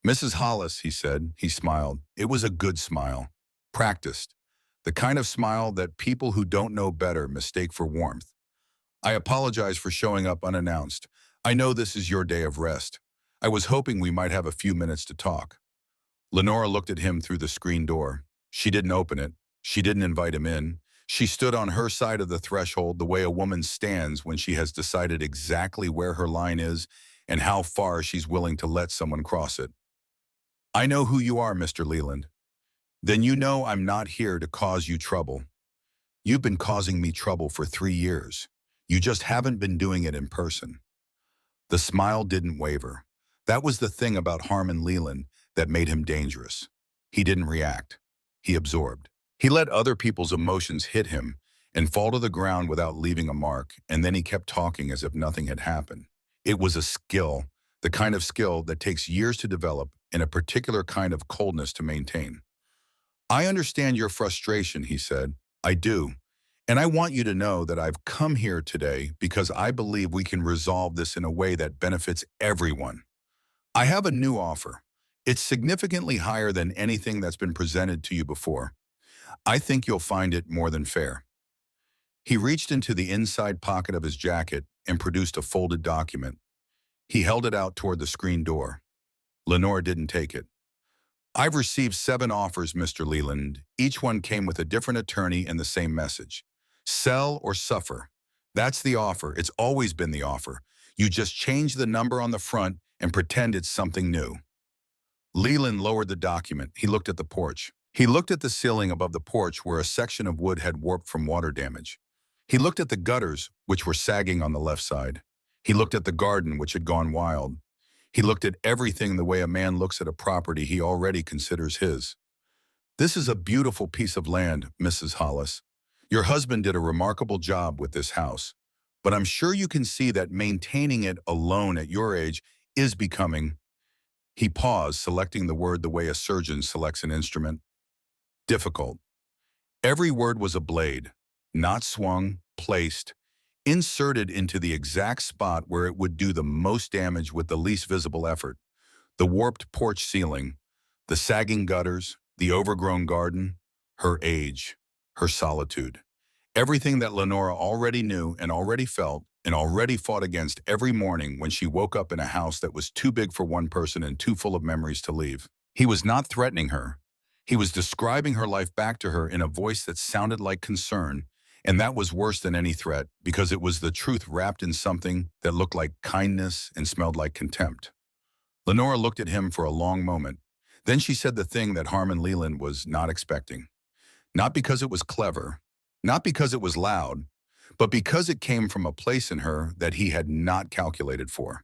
Mrs. Hollis, he said. He smiled. It was a good smile. Practiced. The kind of smile that people who don't know better mistake for warmth. I apologize for showing up unannounced. I know this is your day of rest. I was hoping we might have a few minutes to talk. Lenora looked at him through the screen door. She didn't open it. She didn't invite him in. She stood on her side of the threshold the way a woman stands when she has decided exactly where her line is and how far she's willing to let someone cross it. I know who you are, Mr. Leland. Then you know I'm not here to cause you trouble. You've been causing me trouble for 3 years. You just haven't been doing it in person. The smile didn't waver. That was the thing about Harmon Leland that made him dangerous. He didn't react. He absorbed. He let other people's emotions hit him and fall to the ground without leaving a mark, and then he kept talking as if nothing had happened. It was a skill, the kind of skill that takes years to develop and a particular kind of coldness to maintain. I understand your frustration, he said. I do. And I want you to know that I've come here today because I believe we can resolve this in a way that benefits everyone. I have a new offer. It's significantly higher than anything that's been presented to you before. I think you'll find it more than fair. He reached into the inside pocket of his jacket and produced a folded document. He held it out toward the screen door. Lenora didn't take it. I've received 7 offers, Mr. Leland. Each one came with a different attorney and the same message. Sell or suffer. That's the offer. It's always been the offer. You just change the number on the front and pretend it's something new. Leland lowered the document. He looked at the porch. He looked at the ceiling above the porch where a section of wood had warped from water damage. He looked at the gutters, which were sagging on the left side. He looked at the garden, which had gone wild. He looked at everything the way a man looks at a property he already considers his. This is a beautiful piece of land, Mrs. Hollis. Your husband did a remarkable job with this house, but I'm sure you can see that maintaining it alone at your age is becoming— He paused, selecting the word the way a surgeon selects an instrument. Difficult. Every word was a blade, not swung, placed, inserted into the exact spot where it would do the most damage with the least visible effort. The warped porch ceiling, the sagging gutters, the overgrown garden, her age, her solitude. Everything that Lenora already knew and already felt and already fought against every morning when she woke up in a house that was too big for one person and too full of memories to leave. He was not threatening her. He was describing her life back to her in a voice that sounded like concern, and that was worse than any threat because it was the truth wrapped in something that looked like kindness and smelled like contempt. Lenora looked at him for a long moment. Then she said the thing that Harmon Leland was not expecting. Not because it was clever, not because it was loud, but because it came from a place in her that he had not calculated for.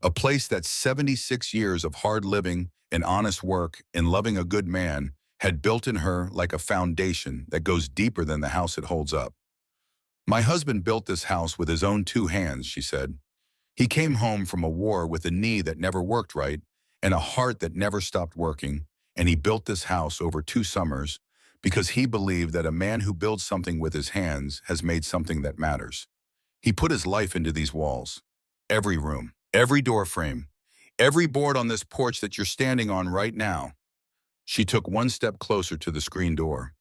A place that 76 years of hard living and honest work and loving a good man had built in her like a foundation that goes deeper than the house it holds up. My husband built this house with his own 2 hands, she said. He came home from a war with a knee that never worked right and a heart that never stopped working, and he built this house over 2 summers because he believed that a man who builds something with his hands has made something that matters. He put his life into these walls, every room, every door frame, every board on this porch that you're standing on right now. She took one step closer to the screen door.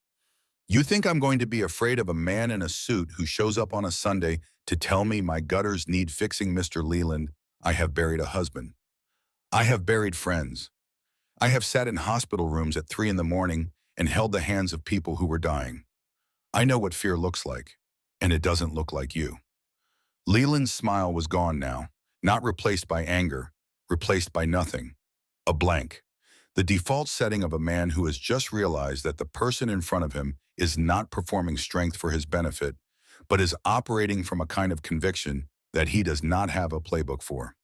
You think I'm going to be afraid of a man in a suit who shows up on a Sunday to tell me my gutters need fixing, Mr. Leland? I have buried a husband. I have buried friends. I have sat in hospital rooms at 3 in the morning and held the hands of people who were dying. I know what fear looks like, and it doesn't look like you. Leland's smile was gone now, not replaced by anger, replaced by nothing. A blank. The default setting of a man who has just realized that the person in front of him is not performing strength for his benefit, but is operating from a kind of conviction that he does not have a playbook for.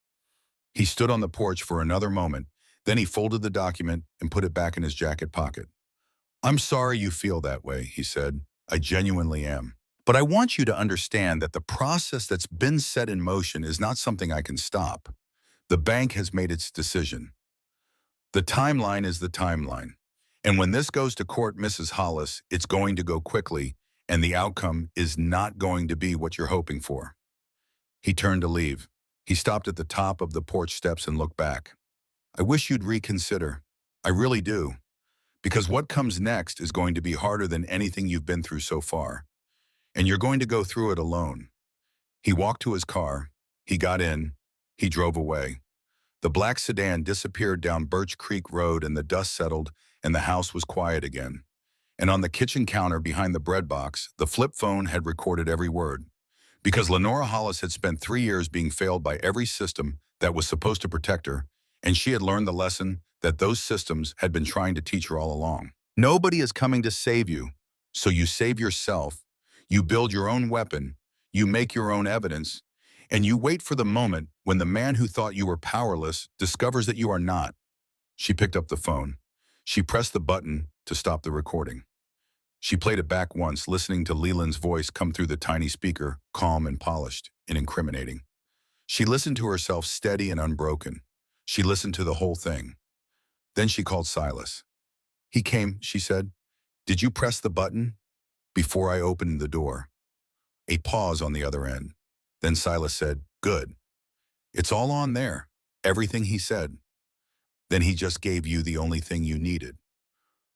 He stood on the porch for another moment, then he folded the document and put it back in his jacket pocket. I'm sorry you feel that way, he said. I genuinely am. But I want you to understand that the process that's been set in motion is not something I can stop. The bank has made its decision. The timeline is the timeline. And when this goes to court, Mrs. Hollis, it's going to go quickly, and the outcome is not going to be what you're hoping for. He turned to leave. He stopped at the top of the porch steps and looked back. I wish you'd reconsider. I really do. Because what comes next is going to be harder than anything you've been through so far. And you're going to go through it alone. He walked to his car. He got in. He drove away. The black sedan disappeared down Birch Creek Road and the dust settled and the house was quiet again. And on the kitchen counter behind the bread box, the flip phone had recorded every word. Because Lenora Hollis had spent 3 years being failed by every system that was supposed to protect her, and she had learned the lesson that those systems had been trying to teach her all along. Nobody is coming to save you, so you save yourself, you build your own weapon, you make your own evidence, and you wait for the moment when the man who thought you were powerless discovers that you are not. She picked up the phone. She pressed the button to stop the recording. She played it back once, listening to Leland's voice come through the tiny speaker, calm and polished and incriminating. She listened to herself steady and unbroken. She listened to the whole thing. Then she called Silas. He came, she said. Did you press the button? Before I opened the door. A pause on the other end. Then Silas said, good. It's all on there. Everything he said. Then he just gave you the only thing you needed.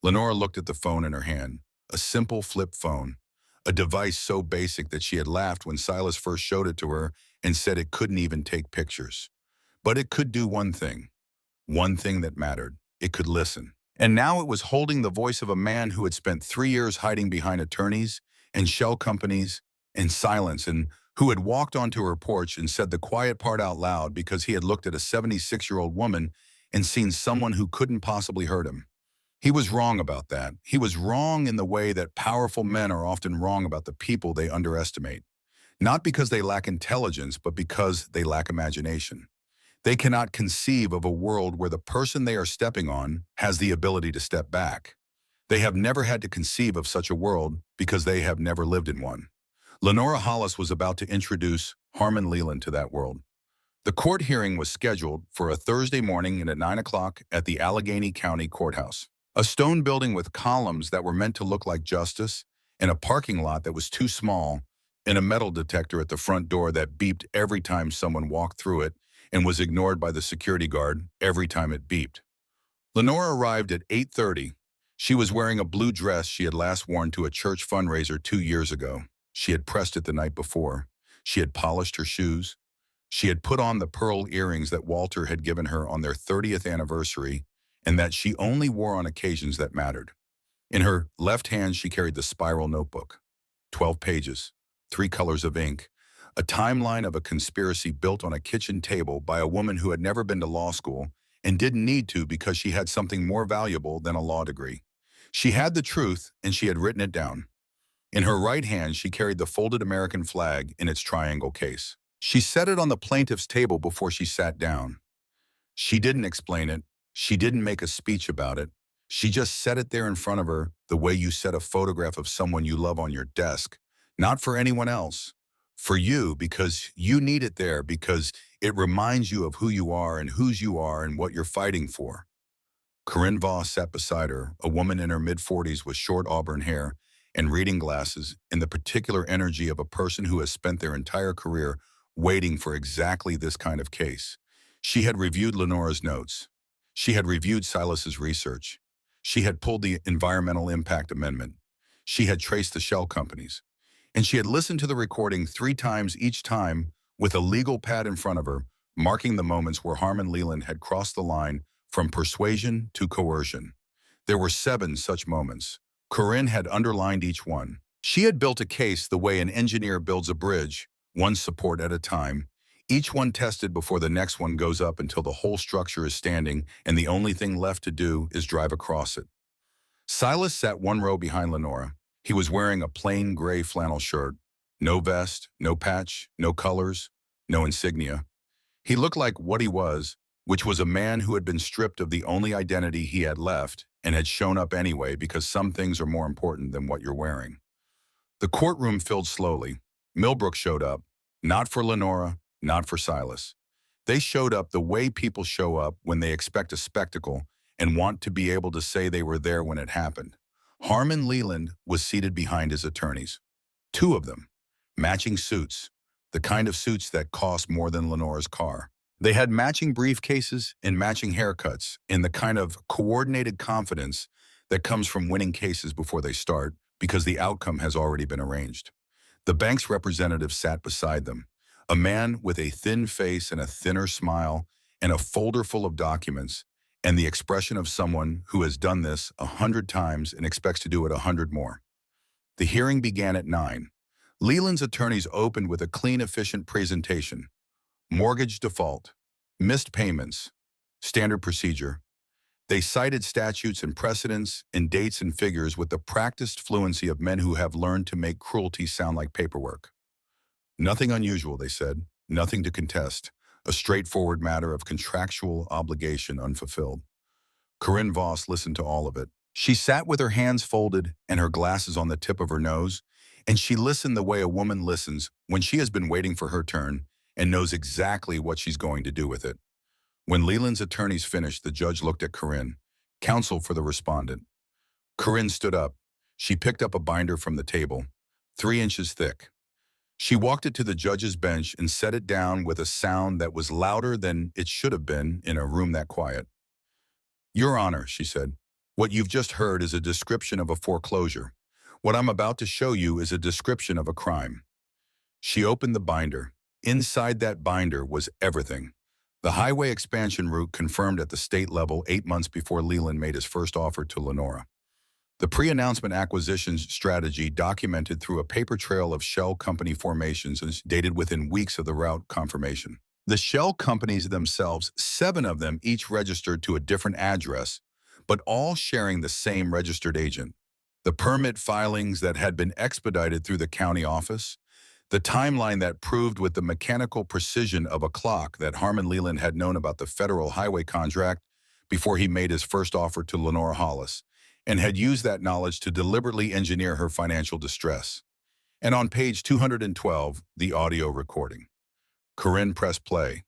Lenora looked at the phone in her hand. A simple flip phone. A device so basic that she had laughed when Silas first showed it to her and said it couldn't even take pictures. But it could do one thing that mattered. It could listen. And now it was holding the voice of a man who had spent 3 years hiding behind attorneys and shell companies and silence, and who had walked onto her porch and said the quiet part out loud because he had looked at a 76-year-old woman and seen someone who couldn't possibly hurt him. He was wrong about that. He was wrong in the way that powerful men are often wrong about the people they underestimate. Not because they lack intelligence, but because they lack imagination. They cannot conceive of a world where the person they are stepping on has the ability to step back. They have never had to conceive of such a world because they have never lived in one. Lenora Hollis was about to introduce Harmon Leland to that world. The court hearing was scheduled for a Thursday morning at 9 o'clock at the Allegheny County Courthouse. A stone building with columns that were meant to look like justice, and a parking lot that was too small, and a metal detector at the front door that beeped every time someone walked through it and was ignored by the security guard every time it beeped. Lenora arrived at 8:30. She was wearing a blue dress she had last worn to a church fundraiser 2 years ago. She had pressed it the night before. She had polished her shoes. She had put on the pearl earrings that Walter had given her on their 30th anniversary and that she only wore on occasions that mattered. In her left hand, she carried the spiral notebook. 12 pages, 3 colors of ink, a timeline of a conspiracy built on a kitchen table by a woman who had never been to law school and didn't need to because she had something more valuable than a law degree. She had the truth, and she had written it down. In her right hand, she carried the folded American flag in its triangle case. She set it on the plaintiff's table before she sat down. She didn't explain it. She didn't make a speech about it. She just set it there in front of her the way you set a photograph of someone you love on your desk, not for anyone else. For you, because you need it there, because it reminds you of who you are and whose you are and what you're fighting for. Corinne Voss sat beside her, a woman in her mid-40s with short auburn hair and reading glasses, and the particular energy of a person who has spent their entire career waiting for exactly this kind of case. She had reviewed Lenora's notes. She had reviewed Silas's research. She had pulled the Environmental Impact Amendment. She had traced the shell companies. And she had listened to the recording 3 times each time with a legal pad in front of her, marking the moments where Harmon Leland had crossed the line from persuasion to coercion. There were 7 such moments. Corinne had underlined each one. She had built a case the way an engineer builds a bridge, one support at a time, each one tested before the next one goes up until the whole structure is standing and the only thing left to do is drive across it. Silas sat 1 row behind Lenora. He was wearing a plain gray flannel shirt. No vest, no patch, no colors, no insignia. He looked like what he was, which was a man who had been stripped of the only identity he had left and had shown up anyway because some things are more important than what you're wearing. The courtroom filled slowly. Millbrook showed up, not for Lenora, not for Silas. They showed up the way people show up when they expect a spectacle and want to be able to say they were there when it happened. Harmon Leland was seated behind his attorneys. 2 of them, matching suits, the kind of suits that cost more than Lenora's car. They had matching briefcases and matching haircuts in the kind of coordinated confidence that comes from winning cases before they start because the outcome has already been arranged. The bank's representative sat beside them, a man with a thin face and a thinner smile and a folder full of documents and the expression of someone who has done this 100 times and expects to do it 100 more. The hearing began at 9. Leland's attorneys opened with a clean, efficient presentation. Mortgage default, missed payments, standard procedure. They cited statutes and precedents and dates and figures with the practiced fluency of men who have learned to make cruelty sound like paperwork. Nothing unusual, they said, nothing to contest, a straightforward matter of contractual obligation unfulfilled. Corinne Voss listened to all of it. She sat with her hands folded and her glasses on the tip of her nose, and she listened the way a woman listens when she has been waiting for her turn and knows exactly what she's going to do with it. When Leland's attorneys finished, the judge looked at Corinne, counsel for the respondent. Corinne stood up. She picked up a binder from the table, 3 inches thick. She walked it to the judge's bench and set it down with a sound that was louder than it should have been in a room that quiet. "Your Honor," she said, "what you've just heard is a description of a foreclosure. What I'm about to show you is a description of a crime." She opened the binder. Inside that binder was everything. The highway expansion route confirmed at the state level 8 months before Leland made his first offer to Lenora. The pre-announcement acquisitions strategy documented through a paper trail of shell company formations and dated within weeks of the route confirmation. The shell companies themselves, 7 of them each registered to a different address, but all sharing the same registered agent. The permit filings that had been expedited through the county office, the timeline that proved with the mechanical precision of a clock that Harmon Leland had known about the federal highway contract before he made his first offer to Lenora Hollis, and had used that knowledge to deliberately engineer her financial distress. And on page 212, the audio recording. Corinne pressed play.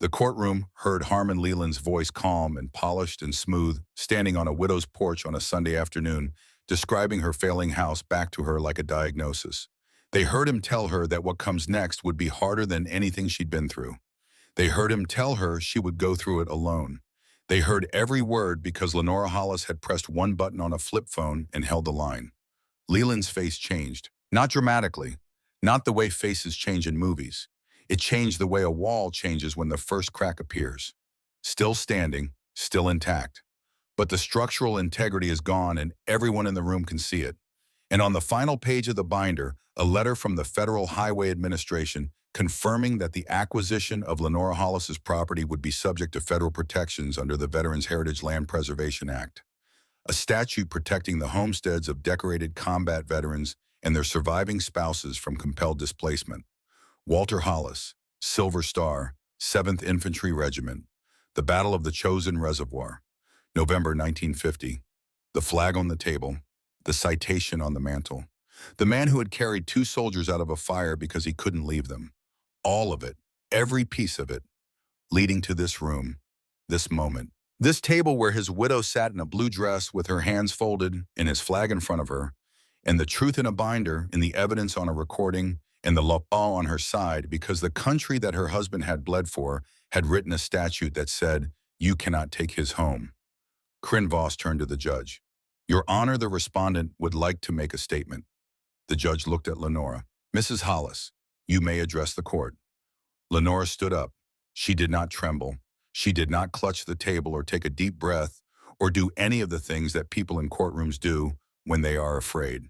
The courtroom heard Harmon Leland's voice, calm and polished and smooth, standing on a widow's porch on a Sunday afternoon, describing her failing house back to her like a diagnosis. They heard him tell her that what comes next would be harder than anything she'd been through. They heard him tell her she would go through it alone. They heard every word because Lenora Hollis had pressed one button on a flip phone and held the line. Leland's face changed. Not dramatically. Not the way faces change in movies. It changed the way a wall changes when the first crack appears. Still standing, still intact. But the structural integrity is gone and everyone in the room can see it. And on the final page of the binder, a letter from the Federal Highway Administration confirming that the acquisition of Lenora Hollis's property would be subject to federal protections under the Veterans Heritage Land Preservation Act, a statute protecting the homesteads of decorated combat veterans and their surviving spouses from compelled displacement. Walter Hollis, Silver Star, 7th Infantry Regiment, the Battle of the Chosin Reservoir, November 1950, the flag on the table, the citation on the mantle, the man who had carried 2 soldiers out of a fire because he couldn't leave them. All of it, every piece of it, leading to this room, this moment. This table where his widow sat in a blue dress with her hands folded and his flag in front of her, and the truth in a binder and the evidence on a recording and the law on her side because the country that her husband had bled for had written a statute that said, "You cannot take his home." Voss turned to the judge. Your Honor, the respondent would like to make a statement. The judge looked at Lenora. Mrs. Hollis, you may address the court. Lenora stood up. She did not tremble. She did not clutch the table or take a deep breath or do any of the things that people in courtrooms do when they are afraid.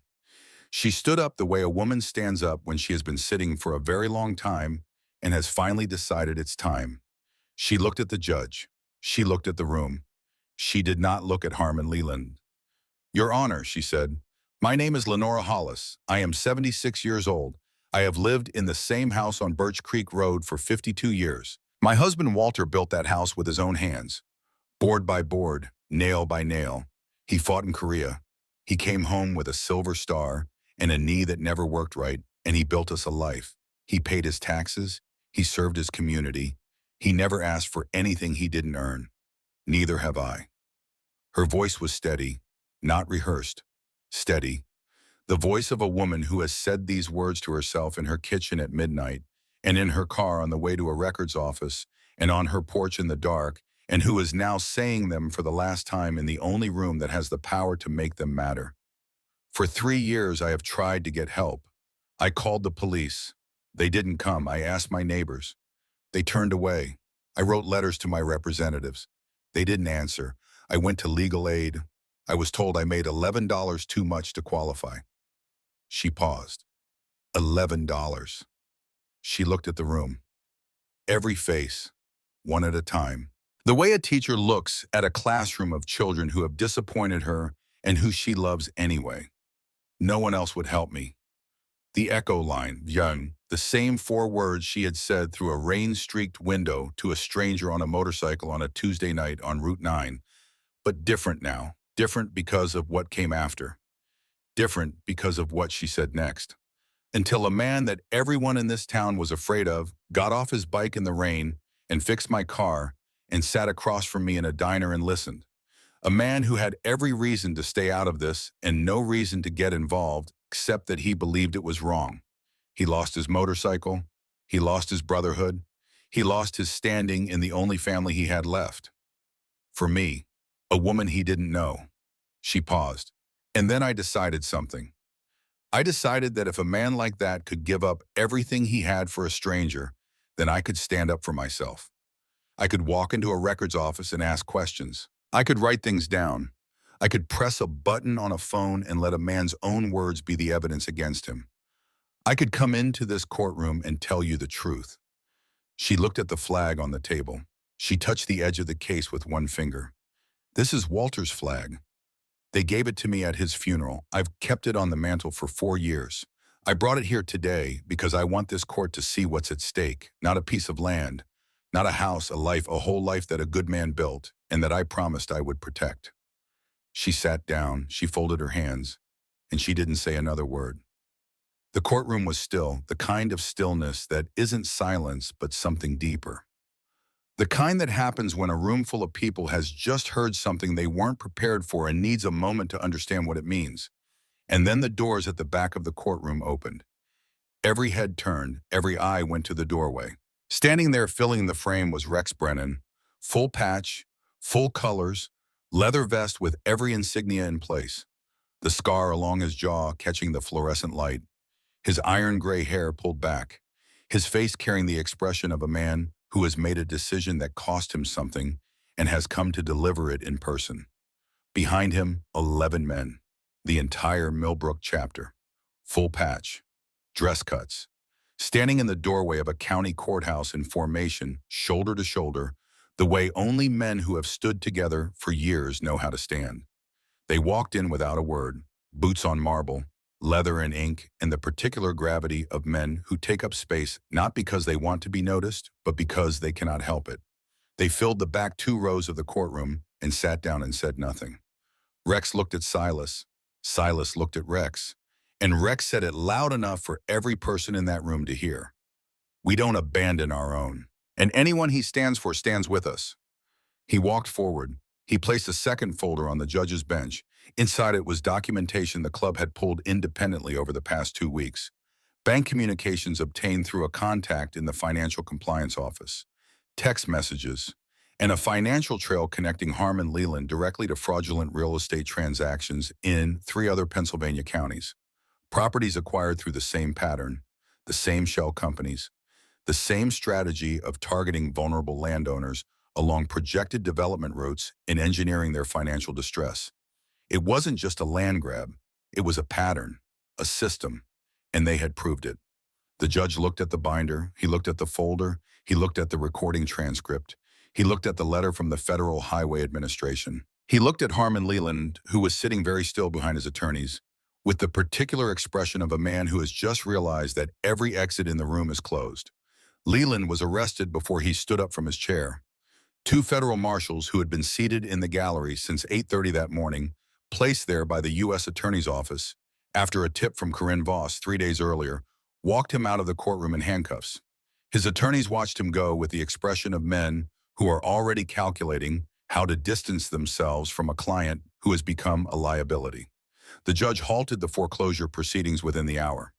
She stood up the way a woman stands up when she has been sitting for a very long time and has finally decided it's time. She looked at the judge. She looked at the room. She did not look at Harmon Leland. Your Honor, she said, my name is Lenora Hollis. I am 76 years old. I have lived in the same house on Birch Creek Road for 52 years. My husband Walter built that house with his own hands. Board by board, nail by nail. He fought in Korea. He came home with a silver star and a knee that never worked right, and he built us a life. He paid his taxes. He served his community. He never asked for anything he didn't earn. Neither have I. Her voice was steady, not rehearsed. Steady. The voice of a woman who has said these words to herself in her kitchen at midnight, and in her car on the way to a records office, and on her porch in the dark, and who is now saying them for the last time in the only room that has the power to make them matter. For 3 years I have tried to get help. I called the police. They didn't come. I asked my neighbors. They turned away. I wrote letters to my representatives. They didn't answer. I went to legal aid. I was told I made $11 too much to qualify. She paused. $11. She looked at the room. Every face, one at a time. The way a teacher looks at a classroom of children who have disappointed her and who she loves anyway. No one else would help me. The echo line, young, the same 4 words she had said through a rain-streaked window to a stranger on a motorcycle on a Tuesday night on Route 9. But different now. Different because of what came after. Different because of what she said next. Until a man that everyone in this town was afraid of got off his bike in the rain and fixed my car and sat across from me in a diner and listened. A man who had every reason to stay out of this and no reason to get involved except that he believed it was wrong. He lost his motorcycle. He lost his brotherhood. He lost his standing in the only family he had left. For me, a woman he didn't know. She paused. And then I decided something. I decided that if a man like that could give up everything he had for a stranger, then I could stand up for myself. I could walk into a records office and ask questions. I could write things down. I could press a button on a phone and let a man's own words be the evidence against him. I could come into this courtroom and tell you the truth. She looked at the flag on the table. She touched the edge of the case with one finger. This is Walter's flag. They gave it to me at his funeral. I've kept it on the mantle for 4 years. I brought it here today because I want this court to see what's at stake, not a piece of land, not a house, a life, a whole life that a good man built and that I promised I would protect. She sat down, she folded her hands, and she didn't say another word. The courtroom was still, the kind of stillness that isn't silence but something deeper. The kind that happens when a room full of people has just heard something they weren't prepared for and needs a moment to understand what it means. And then the doors at the back of the courtroom opened. Every head turned, every eye went to the doorway. Standing there filling the frame was Rex Brennan, full patch, full colors, leather vest with every insignia in place, the scar along his jaw catching the fluorescent light, his iron gray hair pulled back, his face carrying the expression of a man who has made a decision that cost him something and has come to deliver it in person. Behind him, 11 men, the entire Millbrook chapter, full patch, dress cuts, standing in the doorway of a county courthouse in formation, shoulder to shoulder, the way only men who have stood together for years know how to stand. They walked in without a word, boots on marble, leather and ink, and the particular gravity of men who take up space not because they want to be noticed, but because they cannot help it. They filled the back 2 rows of the courtroom and sat down and said nothing. Rex looked at Silas. Silas looked at Rex. And Rex said it loud enough for every person in that room to hear. We don't abandon our own. And anyone he stands for stands with us. He walked forward. He placed a second folder on the judge's bench. Inside it was documentation the club had pulled independently over the past 2 weeks. Bank communications obtained through a contact in the financial compliance office. Text messages. and a financial trail connecting Harmon Leland directly to fraudulent real estate transactions in 3 other Pennsylvania counties. Properties acquired through the same pattern, the same shell companies, the same strategy of targeting vulnerable landowners along projected development routes and engineering their financial distress. It wasn't just a land grab, it was a pattern, a system, and they had proved it. The judge looked at the binder, he looked at the folder, he looked at the recording transcript, he looked at the letter from the Federal Highway Administration. He looked at Harmon Leland, who was sitting very still behind his attorneys, with the particular expression of a man who has just realized that every exit in the room is closed. Leland was arrested before he stood up from his chair. 2 federal marshals who had been seated in the gallery since 8:30 that morning, placed there by the U.S. Attorney's Office, after a tip from Corinne Voss 3 days earlier, walked him out of the courtroom in handcuffs. His attorneys watched him go with the expression of men who are already calculating how to distance themselves from a client who has become a liability. The judge halted the foreclosure proceedings within the hour.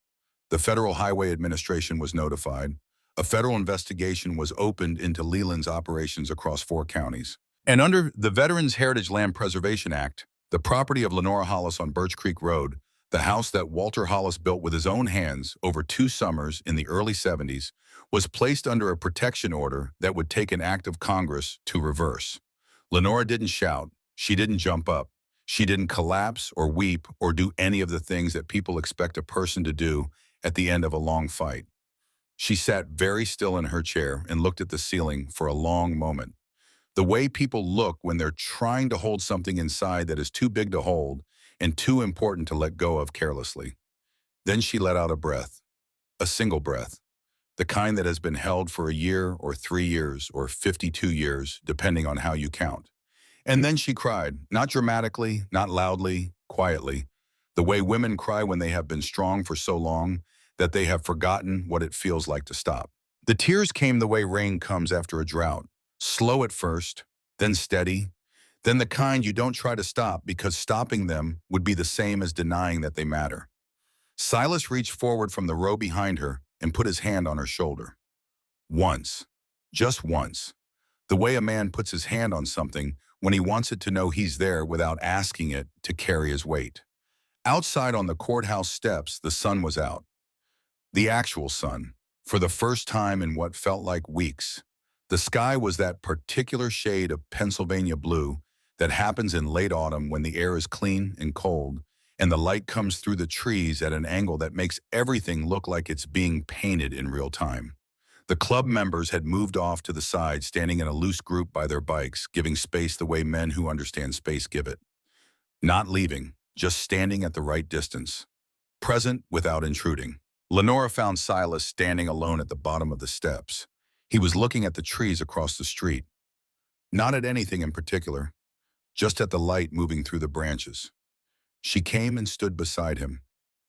The Federal Highway Administration was notified. A federal investigation was opened into Leland's operations across 4 counties. And under the Veterans Heritage Land Preservation Act, the property of Lenora Hollis on Birch Creek Road, the house that Walter Hollis built with his own hands over 2 summers in the early 70s, was placed under a protection order that would take an act of Congress to reverse. Lenora didn't shout, she didn't jump up, she didn't collapse or weep or do any of the things that people expect a person to do at the end of a long fight. She sat very still in her chair and looked at the ceiling for a long moment. The way people look when they're trying to hold something inside that is too big to hold and too important to let go of carelessly. Then she let out a breath, a single breath, the kind that has been held for a year or 3 years or 52 years, depending on how you count. And then she cried, not dramatically, not loudly, quietly, the way women cry when they have been strong for so long that they have forgotten what it feels like to stop. The tears came the way rain comes after a drought, slow at first, then steady, then the kind you don't try to stop because stopping them would be the same as denying that they matter. Silas reached forward from the row behind her and put his hand on her shoulder. Once, just once, the way a man puts his hand on something when he wants it to know he's there without asking it to carry his weight. Outside on the courthouse steps, the sun was out. The actual sun, for the first time in what felt like weeks. The sky was that particular shade of Pennsylvania blue that happens in late autumn when the air is clean and cold, and the light comes through the trees at an angle that makes everything look like it's being painted in real time. The club members had moved off to the side, standing in a loose group by their bikes, giving space the way men who understand space give it. Not leaving, just standing at the right distance. Present without intruding. Lenora found Silas standing alone at the bottom of the steps. He was looking at the trees across the street. Not at anything in particular, just at the light moving through the branches. She came and stood beside him.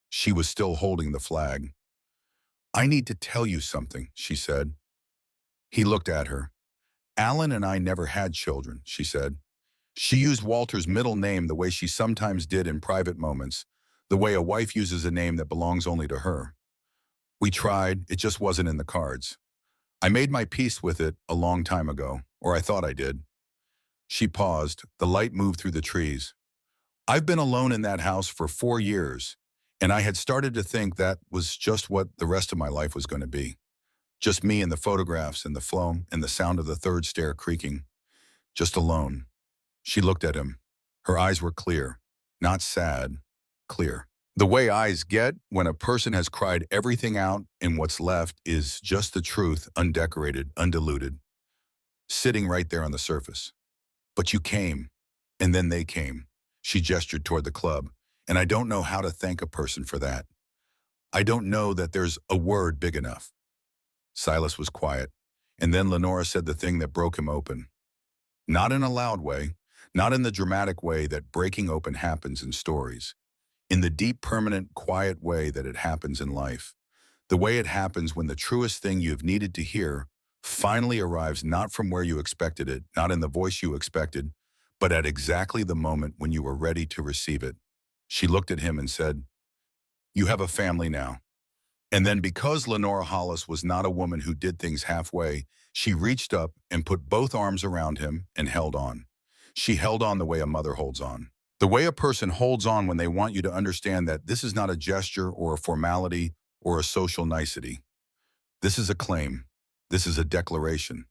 She was still holding the flag. "I need to tell you something," she said. He looked at her. "Alan and I never had children," she said. She used Walter's middle name the way she sometimes did in private moments, the way a wife uses a name that belongs only to her. "We tried, it just wasn't in the cards. I made my peace with it a long time ago, or I thought I did." She paused. The light moved through the trees. "I've been alone in that house for 4 years, and I had started to think that was just what the rest of my life was going to be. Just me and the photographs and the flow and the sound of the third stair creaking. Just alone." She looked at him. Her eyes were clear, not sad, clear. The way eyes get when a person has cried everything out and what's left is just the truth, undecorated, undiluted, sitting right there on the surface. "But you came, and then they came." She gestured toward the club. "And I don't know how to thank a person for that. I don't know that there's a word big enough." Silas was quiet, and then Lenora said the thing that broke him open. Not in a loud way, not in the dramatic way that breaking open happens in stories. In the deep, permanent, quiet way that it happens in life. The way it happens when the truest thing you've needed to hear finally arrives not from where you expected it, not in the voice you expected, but at exactly the moment when you were ready to receive it. She looked at him and said, "You have a family now. And then because Lenora Hollis was not a woman who did things halfway, she reached up and put both arms around him and held on. She held on the way a mother holds on. The way a person holds on when they want you to understand that this is not a gesture or a formality or a social nicety. This is a claim. This is a declaration.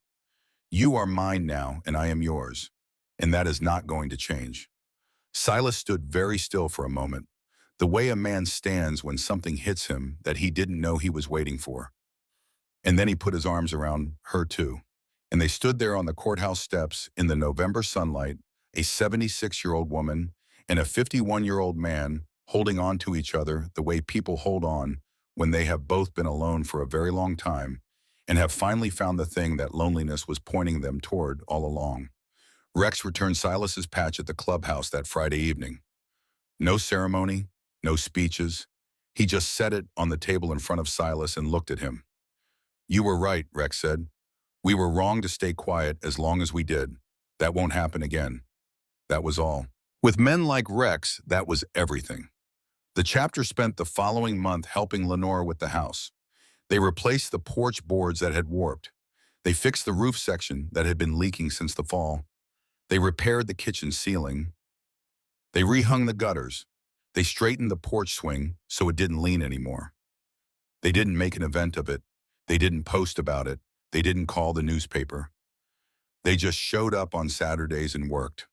You are mine now, and I am yours. And that is not going to change. Silas stood very still for a moment, the way a man stands when something hits him that he didn't know he was waiting for. And then he put his arms around her too. And they stood there on the courthouse steps in the November sunlight, a 76-year-old woman and a 51-year-old man holding on to each other the way people hold on when they have both been alone for a very long time and have finally found the thing that loneliness was pointing them toward all along. Rex returned Silas's patch at the clubhouse that Friday evening. No ceremony, no speeches. He just set it on the table in front of Silas and looked at him. You were right, Rex said. We were wrong to stay quiet as long as we did. That won't happen again. That was all. With men like Rex, that was everything. The chapter spent the following month helping Lenora with the house. They replaced the porch boards that had warped. They fixed the roof section that had been leaking since the fall. They repaired the kitchen ceiling. They rehung the gutters. They straightened the porch swing so it didn't lean anymore. They didn't make an event of it. They didn't post about it. They didn't call the newspaper. They just showed up on Saturdays and worked.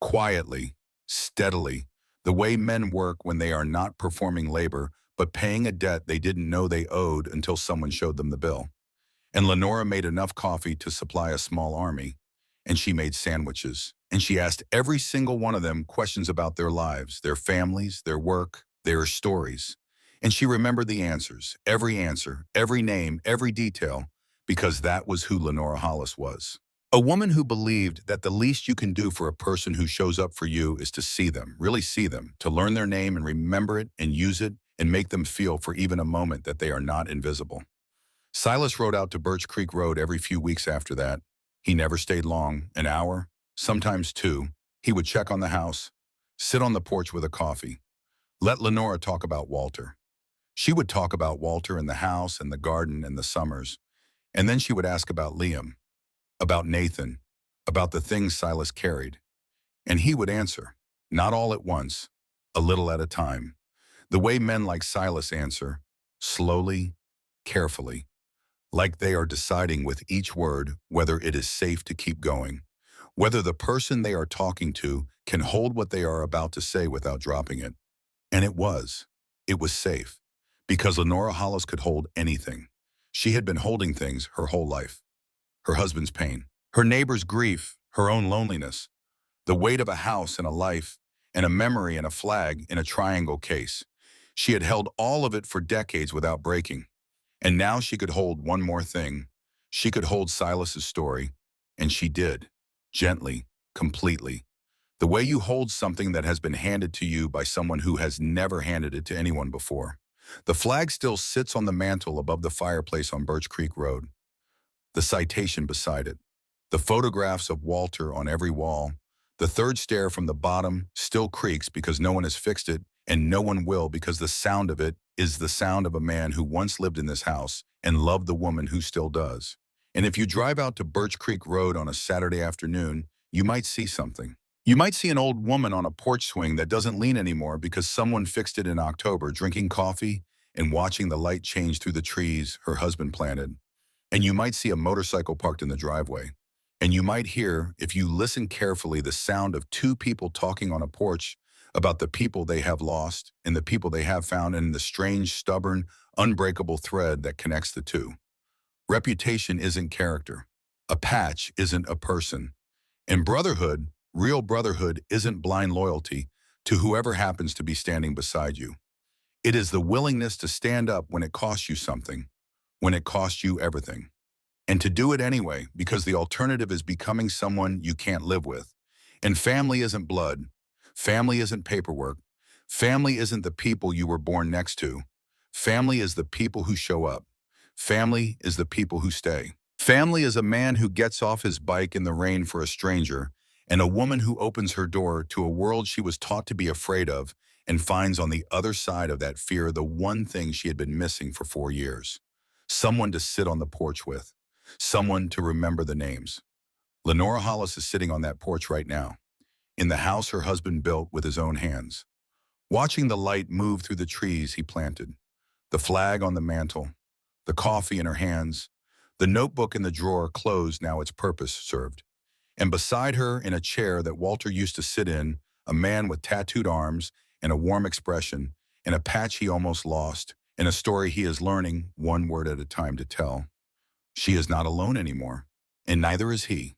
Quietly, steadily, the way men work when they are not performing labor but paying a debt they didn't know they owed until someone showed them the bill. And Lenora made enough coffee to supply a small army, and she made sandwiches, and she asked every single one of them questions about their lives, their families, their work, their stories. And she remembered the answers, every name, every detail, because that was who Lenora Hollis was. A woman who believed that the least you can do for a person who shows up for you is to see them, really see them, to learn their name and remember it and use it and make them feel for even a moment that they are not invisible. Silas rode out to Birch Creek Road every few weeks after that. He never stayed long, an hour, sometimes two. He would check on the house, sit on the porch with a coffee. Let Lenora talk about Walter. She would talk about Walter and the house and the garden and the summers. And then she would ask about Liam, about Nathan, about the things Silas carried. And he would answer, not all at once, a little at a time. The way men like Silas answer, slowly, carefully, like they are deciding with each word whether it is safe to keep going, whether the person they are talking to can hold what they are about to say without dropping it. And it was. It was safe, because Lenora Hollis could hold anything. She had been holding things her whole life. Her husband's pain, her neighbor's grief, her own loneliness, the weight of a house and a life, and a memory and a flag in a triangle case. She had held all of it for decades without breaking. And now she could hold one more thing. She could hold Silas's story, and she did, gently, completely. The way you hold something that has been handed to you by someone who has never handed it to anyone before. The flag still sits on the mantle above the fireplace on Birch Creek Road. The citation beside it. The photographs of Walter on every wall. The third stair from the bottom still creaks because no one has fixed it, and no one will, because the sound of it is the sound of a man who once lived in this house and loved the woman who still does. And if you drive out to Birch Creek Road on a Saturday afternoon, you might see something. You might see an old woman on a porch swing that doesn't lean anymore because someone fixed it in October, drinking coffee and watching the light change through the trees her husband planted. And you might see a motorcycle parked in the driveway. And you might hear, if you listen carefully, the sound of two people talking on a porch about the people they have lost and the people they have found, and the strange, stubborn, unbreakable thread that connects the two. Reputation isn't character. A patch isn't a person. And brotherhood, real brotherhood, isn't blind loyalty to whoever happens to be standing beside you. It is the willingness to stand up when it costs you something, when it costs you everything. And to do it anyway, because the alternative is becoming someone you can't live with. And family isn't blood. Family isn't paperwork. Family isn't the people you were born next to. Family is the people who show up. Family is the people who stay. Family is a man who gets off his bike in the rain for a stranger, and a woman who opens her door to a world she was taught to be afraid of and finds on the other side of that fear the one thing she had been missing for 4 years. Someone to sit on the porch with. Someone to remember the names. Lenora Hollis is sitting on that porch right now, in the house her husband built with his own hands, watching the light move through the trees he planted, the flag on the mantle, the coffee in her hands, the notebook in the drawer closed now its purpose served. And beside her, in a chair that Walter used to sit in, a man with tattooed arms and a warm expression, in a patch he almost lost, in a story he is learning one word at a time to tell. She is not alone anymore, and neither is he.